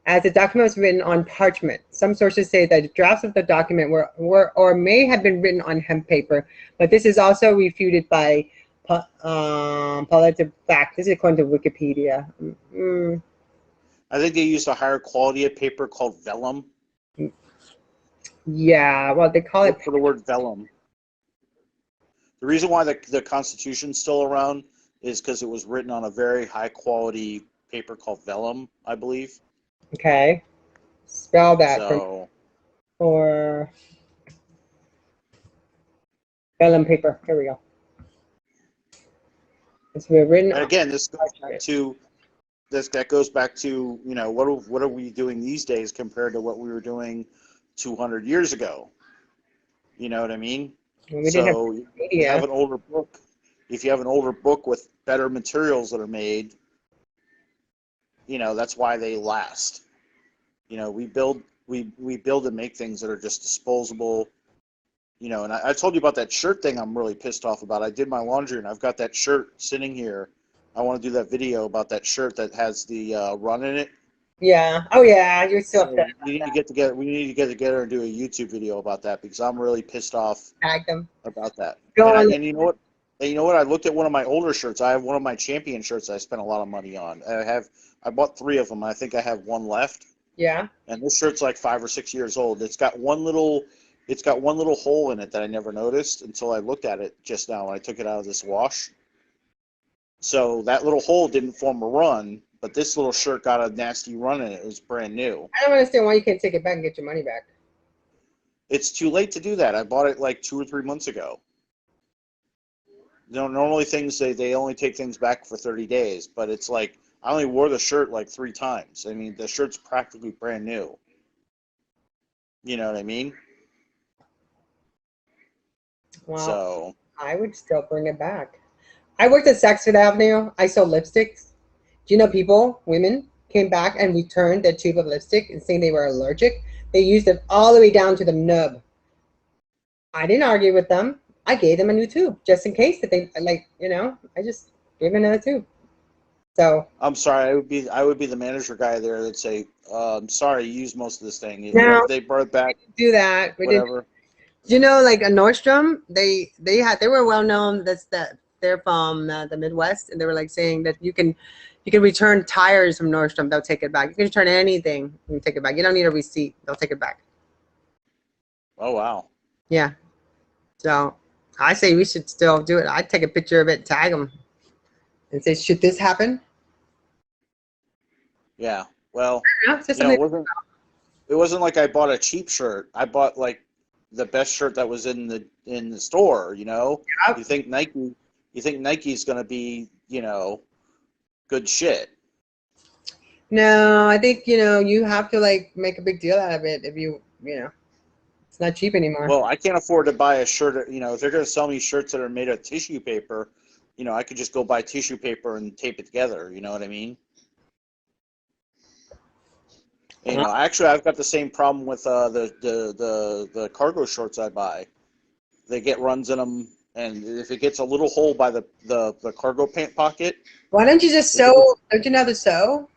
Speaker 1: as the document was written on parchment. Some sources say that drafts of the document were or may have been written on hemp paper, but this is also refuted by political fact. This is according to Wikipedia.
Speaker 2: I think they used a higher quality of paper called vellum.
Speaker 1: Yeah, well, they call it.
Speaker 2: Look for the word vellum. The reason why the Constitution's still around is because it was written on a very high quality paper called vellum, I believe.
Speaker 1: Okay, spell that
Speaker 2: So
Speaker 1: for vellum paper. Here we go. It's been written
Speaker 2: and
Speaker 1: on.
Speaker 2: again, that goes back to what are we doing these days compared to what we were doing 200 years ago? You know what I mean?
Speaker 1: When we didn't have
Speaker 2: So if you have
Speaker 1: media.
Speaker 2: an older book, with better materials that are made, that's why they last. We build and make things that are just disposable. And I told you about that shirt thing I'm really pissed off about. I did my laundry and I've got that shirt sitting here. I want to do that video about that shirt that has the run in it.
Speaker 1: Yeah. Oh yeah. You're still
Speaker 2: So
Speaker 1: upset
Speaker 2: we
Speaker 1: about
Speaker 2: need to
Speaker 1: that.
Speaker 2: get together. We need to get together and do a YouTube video about that because I'm really pissed off
Speaker 1: Tag them.
Speaker 2: about that.
Speaker 1: Go
Speaker 2: And
Speaker 1: on.
Speaker 2: you know what? And you know what? I looked at one of my older shirts. I have one of my champion shirts I spent a lot of money on. I bought 3 of them. I think I have one left.
Speaker 1: Yeah.
Speaker 2: And this shirt's like 5 or 6 years old. It's got one little hole in it that I never noticed until I looked at it just now when I took it out of this wash. So that little hole didn't form a run, but this little shirt got a nasty run in it. It was brand new.
Speaker 1: I don't understand why you can't take it back and get your money back.
Speaker 2: It's too late to do that. I bought it like 2 or 3 months ago. Normally things they only take things back for 30 days, but it's like I only wore the shirt like 3 times. I mean, the shirt's practically brand new. You know what I mean?
Speaker 1: Well,
Speaker 2: So,
Speaker 1: I would still bring it back. I worked at Saks Fifth Avenue. I sold lipsticks. Do you know women, came back and returned their tube of lipstick and saying they were allergic? They used it all the way down to the nub. I didn't argue with them. I gave them a new tube just in case that they I just gave them another tube. So
Speaker 2: I'm sorry. I would be the manager guy there that'd say, "Sorry, you used most of this thing.
Speaker 1: now
Speaker 2: If they brought it back,
Speaker 1: do that. We didn't.
Speaker 2: whatever."
Speaker 1: You know, like a Nordstrom, they were well known. That they're from the Midwest, and they were like saying that you can return tires from Nordstrom. They'll take it back. You can return anything and take it back. You don't need a receipt. They'll take it back.
Speaker 2: Oh wow.
Speaker 1: Yeah. So I say we should still do it. I'd take a picture of it, tag them, and say, should this happen?
Speaker 2: Yeah. Well,
Speaker 1: Yeah, it's just
Speaker 2: you know,
Speaker 1: something.
Speaker 2: it wasn't like I bought a cheap shirt. I bought like the best shirt that was in the store.
Speaker 1: Yep.
Speaker 2: You think Nike's gonna be good shit.
Speaker 1: No, I think you have to like make a big deal out of it if it's not cheap anymore.
Speaker 2: Well, I can't afford to buy a shirt. If they're gonna sell me shirts that are made of tissue paper, I could just go buy tissue paper and tape it together. You know what I mean? Actually, I've got the same problem with the cargo shorts I buy. They get runs in them, and if it gets a little hole by the cargo pant pocket,
Speaker 1: Why don't you just
Speaker 2: if it
Speaker 1: sew?
Speaker 2: gets,
Speaker 1: Don't you know how to sew?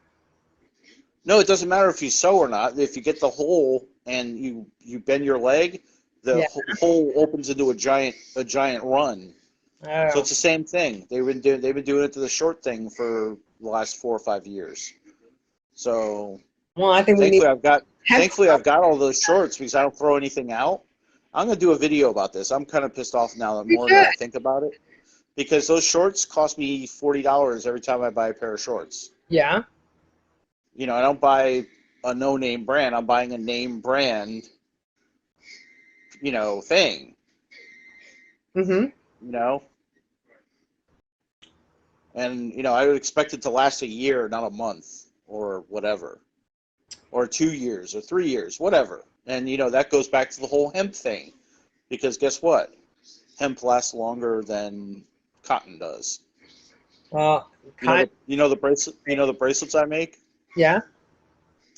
Speaker 2: no, it doesn't matter if you sew or not. If you get the hole and you bend your leg, the
Speaker 1: Yeah.
Speaker 2: hole opens into a giant run. So
Speaker 1: Oh.
Speaker 2: it's the same thing. They've been doing it to the short thing for the last 4 or 5 years. So
Speaker 1: Well, I think we need
Speaker 2: thankfully I've got
Speaker 1: hemp.
Speaker 2: thankfully I've got all those shorts because I don't throw anything out. I'm gonna do a video about this. I'm kind of pissed off now. The
Speaker 1: You
Speaker 2: more that
Speaker 1: should.
Speaker 2: I think about it, because those shorts cost me $40 every time I buy a pair of shorts.
Speaker 1: Yeah.
Speaker 2: I don't buy a no-name brand. I'm buying a name brand, thing.
Speaker 1: Mm-hmm.
Speaker 2: You know, and I would expect it to last a year, not a month or whatever, or 2 years or 3 years, whatever. And that goes back to the whole hemp thing, because guess what? Hemp lasts longer than cotton does.
Speaker 1: Well,
Speaker 2: You know
Speaker 1: cotton.
Speaker 2: the you know the bracelet you know the bracelets I make?
Speaker 1: Yeah.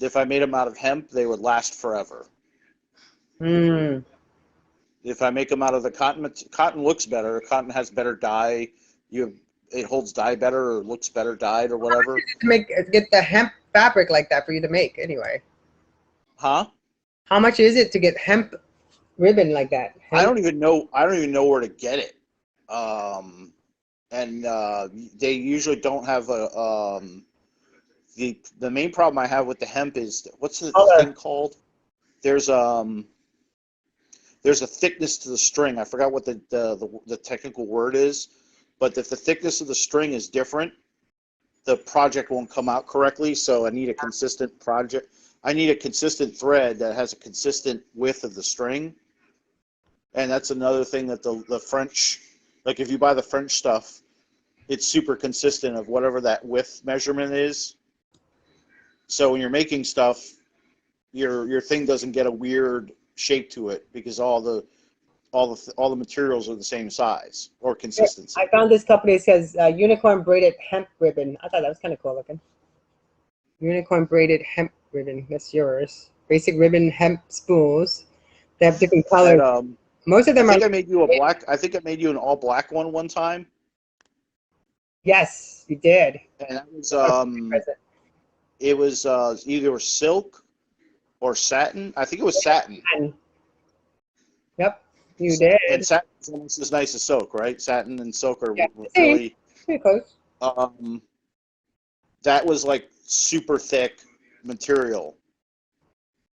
Speaker 2: If I made them out of hemp, they would last forever.
Speaker 1: Mm.
Speaker 2: If I make them out of the cotton looks better. Cotton has better dye. It holds dye better or looks better dyed or whatever.
Speaker 1: Get the hemp fabric like that for you to make anyway.
Speaker 2: Huh?
Speaker 1: How much is it to get hemp ribbon like that?
Speaker 2: I
Speaker 1: Hemp.
Speaker 2: don't even know. I don't even know where to get it. And they usually don't have a. The main problem I have with the hemp is what's the thing
Speaker 1: Color.
Speaker 2: called? There's there's a thickness to the string. I forgot what the technical word is, but if the thickness of the string is different, the project won't come out correctly. So I need a consistent project. I need a consistent thread that has a consistent width of the string. And that's another thing that the French, like if you buy the French stuff, it's super consistent of whatever that width measurement is. So when you're making stuff, your thing doesn't get a weird shape to it because all the materials are the same size or consistency.
Speaker 1: I found this company. It says unicorn braided hemp ribbon. I thought that was kind of cool looking. Unicorn braided hemp ribbon. That's yours. Basic ribbon hemp spools. They have different colors. Most of them
Speaker 2: I think I made you a black. I think I made you an all black one time.
Speaker 1: Yes, you did.
Speaker 2: And that was it was either silk or satin. I think it was satin.
Speaker 1: Yep, you did.
Speaker 2: And satin is almost as nice as silk, right? Satin and silk are
Speaker 1: really pretty close.
Speaker 2: That was like super thick material.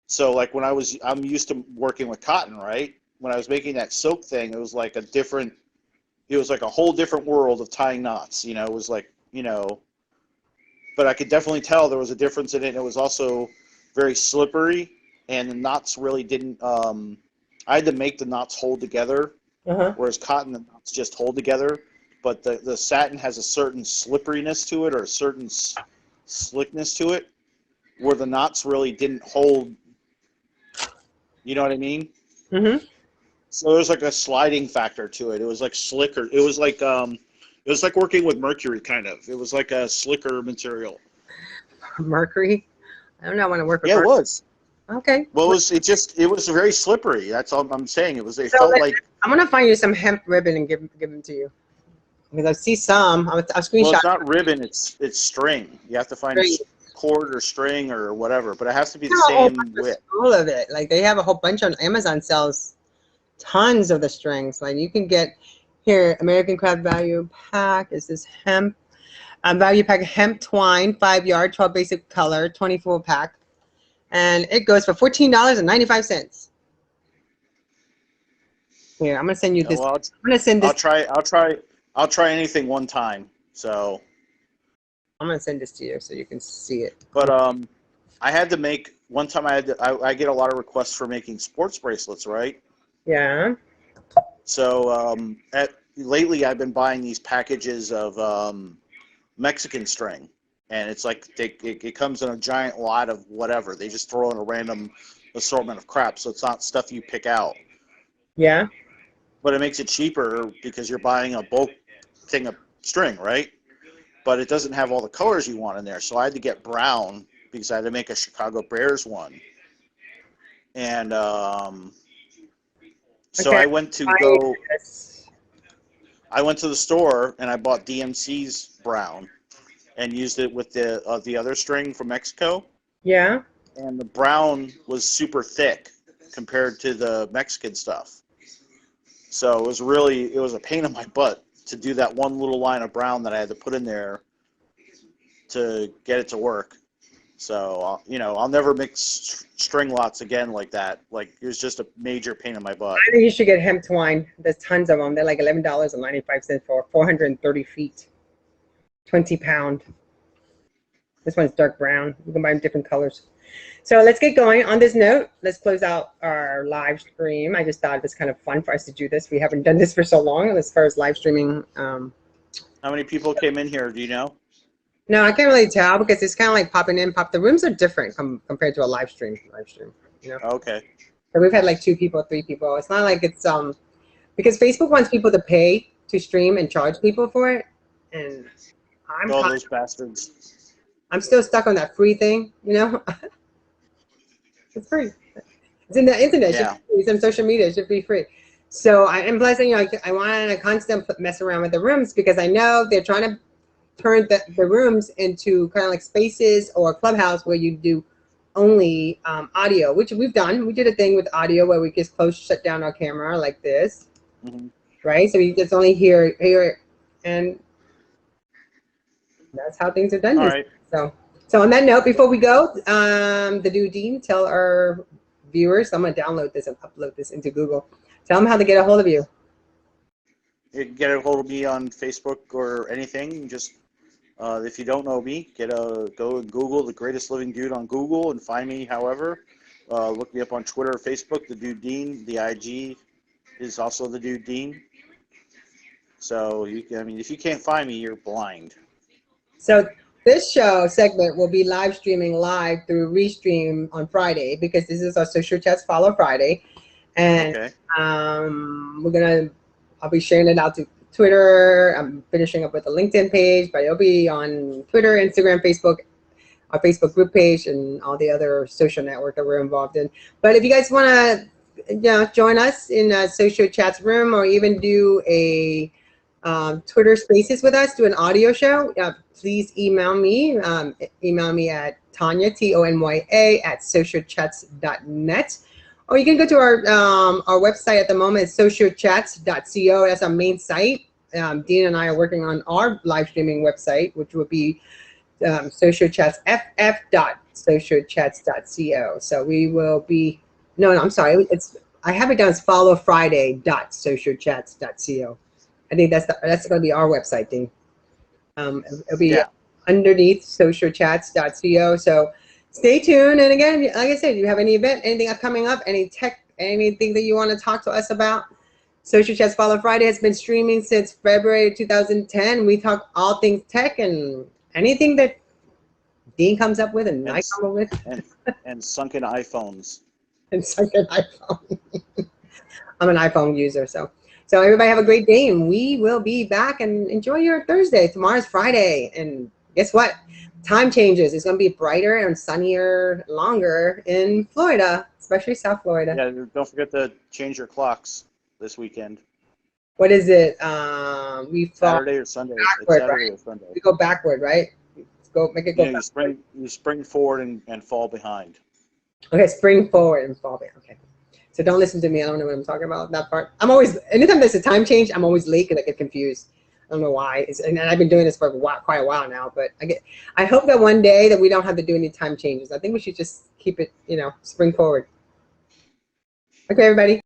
Speaker 2: So like when I'm used to working with cotton, right? When I was making that silk thing, it was like a whole different world of tying knots. You know, it was like, you know, but I could definitely tell there was a difference in it. And it was also very slippery, and the knots really didn't. I had to make the knots hold together, whereas cotton, the knots just hold together. But the satin has a certain slipperiness to it, or a certain slickness to it, where the knots really didn't hold. You know what I mean?
Speaker 1: Mm-hmm.
Speaker 2: So there's like a sliding factor to it. It was like slicker. It was like working with mercury, kind of. It was like a slicker material.
Speaker 1: Mercury? I don't know. I want to work with
Speaker 2: mercury.
Speaker 1: It
Speaker 2: was.
Speaker 1: Okay.
Speaker 2: Well, it was very slippery. That's all I'm saying. It felt like.
Speaker 1: I'm gonna find you some hemp ribbon and give them to you. Because I see some. I'll screenshot.
Speaker 2: Well, it's not ribbon. It's string. You have to find cord or string or whatever, but it has to be the same width.
Speaker 1: All of it. Like they have a whole bunch on Amazon. Sells tons of the strings. Like you can get here, American Craft Value Pack. Is this hemp? Value Pack hemp twine, 5-yard, 12 basic color, 24 pack, and it goes for $14.95. Here, I'm gonna send you this.
Speaker 2: Well,
Speaker 1: I'm gonna send this.
Speaker 2: I'll try anything one time. So
Speaker 1: I'm gonna send this to you so you can see it.
Speaker 2: But I had to make one time. I get a lot of requests for making sports bracelets, right?
Speaker 1: Yeah.
Speaker 2: So lately, I've been buying these packages of Mexican string, and it's like it comes in a giant lot of whatever. They just throw in a random assortment of crap, so it's not stuff you pick out.
Speaker 1: Yeah.
Speaker 2: But it makes it cheaper because you're buying a bulk thing of string, right? But it doesn't have all the colors you want in there. So I had to get brown because I had to make a Chicago Bears one. And so I went to the store and I bought DMC's brown and used it with the other string from Mexico.
Speaker 1: Yeah.
Speaker 2: And the brown was super thick compared to the Mexican stuff. So it was a pain in my butt to do that one little line of brown that I had to put in there to get it to work. So, I'll never mix string lots again like that. Like, it was just a major pain in my butt.
Speaker 1: I think you should get hemp twine. There's tons of them. They're like $11.95 for 430 feet. 20 pound. This one's dark brown. You can buy them different colors. So let's get going. On this note, let's close out our live stream. I just thought it was kind of fun for us to do this. We haven't done this for so long as far as live streaming.
Speaker 2: How many people came in here? Do you know?
Speaker 1: No, I can't really tell because it's kind of like popping in, pop. The rooms are different compared to a live stream.
Speaker 2: Okay.
Speaker 1: So we've had like 2 people, 3 people. It's not like it's because Facebook wants people to pay to stream and charge people for it, and
Speaker 2: those bastards.
Speaker 1: I'm still stuck on that free thing, It's free. It's in the internet.
Speaker 2: Yeah.
Speaker 1: It's on social media. It should be free. So and plus, I want to constant mess around with the rooms because I know they're trying to turn the rooms into kind of like spaces or Clubhouse where you do only audio, which we've done. We did a thing with audio where we just shut down our camera like this, right? So you just only hear it, and that's how things are done.
Speaker 2: All right.
Speaker 1: So on that note, before we go, the dude Dean, tell our viewers. I'm gonna download this and upload this into Google. Tell them how to get a hold of you.
Speaker 2: You can get a hold of me on Facebook or anything. Just if you don't know me, go and Google the greatest living dude on Google and find me. However, look me up on Twitter or Facebook. The dude Dean. The IG is also the dude Dean. So I mean, if you can't find me, you're blind.
Speaker 1: So this show segment will be live streaming live through Restream on Friday, because this is our Social Chats Follow Friday, and
Speaker 2: Okay.
Speaker 1: I'll be sharing it out to Twitter. I'm finishing up with a LinkedIn page, but it'll be on Twitter, Instagram, Facebook, our Facebook group page, and all the other social network that we're involved in. But if you guys want to, join us in a Social Chats room, or even do a Twitter Spaces with us, do an audio show, please email me. Email me at Tonya, Tonya, at socialchats.net. Or you can go to our website at the moment. It's socialchats.co. That's our main site. Dean and I are working on our live streaming website, which will be socialchatsff.socialchats.co. So we will be, no, I'm sorry. I have it down as followfriday.socialchats.co. I think that's going to be our website, Dean. It'll be underneath socialchats.co. So stay tuned. And again, like I said, if you have any event, anything coming up, any tech, anything that you want to talk to us about, Social Chats Follow Friday has been streaming since February 2010. We talk all things tech and anything that Dean comes up with and I come up with.
Speaker 2: And sunken iPhones.
Speaker 1: And sunken iPhone. I'm an iPhone user, so everybody have a great day, and we will be back, and enjoy your Thursday. Tomorrow's Friday, and guess what? Time changes. It's going to be brighter and sunnier, longer in Florida, especially South Florida.
Speaker 2: Yeah, don't forget to change your clocks this weekend.
Speaker 1: What is it? We
Speaker 2: Saturday or Sunday.
Speaker 1: Backward,
Speaker 2: It's Saturday
Speaker 1: right?
Speaker 2: or Sunday.
Speaker 1: We go backward, right? Make it go backward.
Speaker 2: You spring forward and fall behind.
Speaker 1: Okay, spring forward and fall back. Okay. So don't listen to me. I don't know what I'm talking about, that part. I'm always, anytime there's a time change, I'm always late because I get confused. I don't know why. And I've been doing this for quite a while now, but I hope that one day that we don't have to do any time changes. I think we should just keep it, spring forward. Okay, everybody.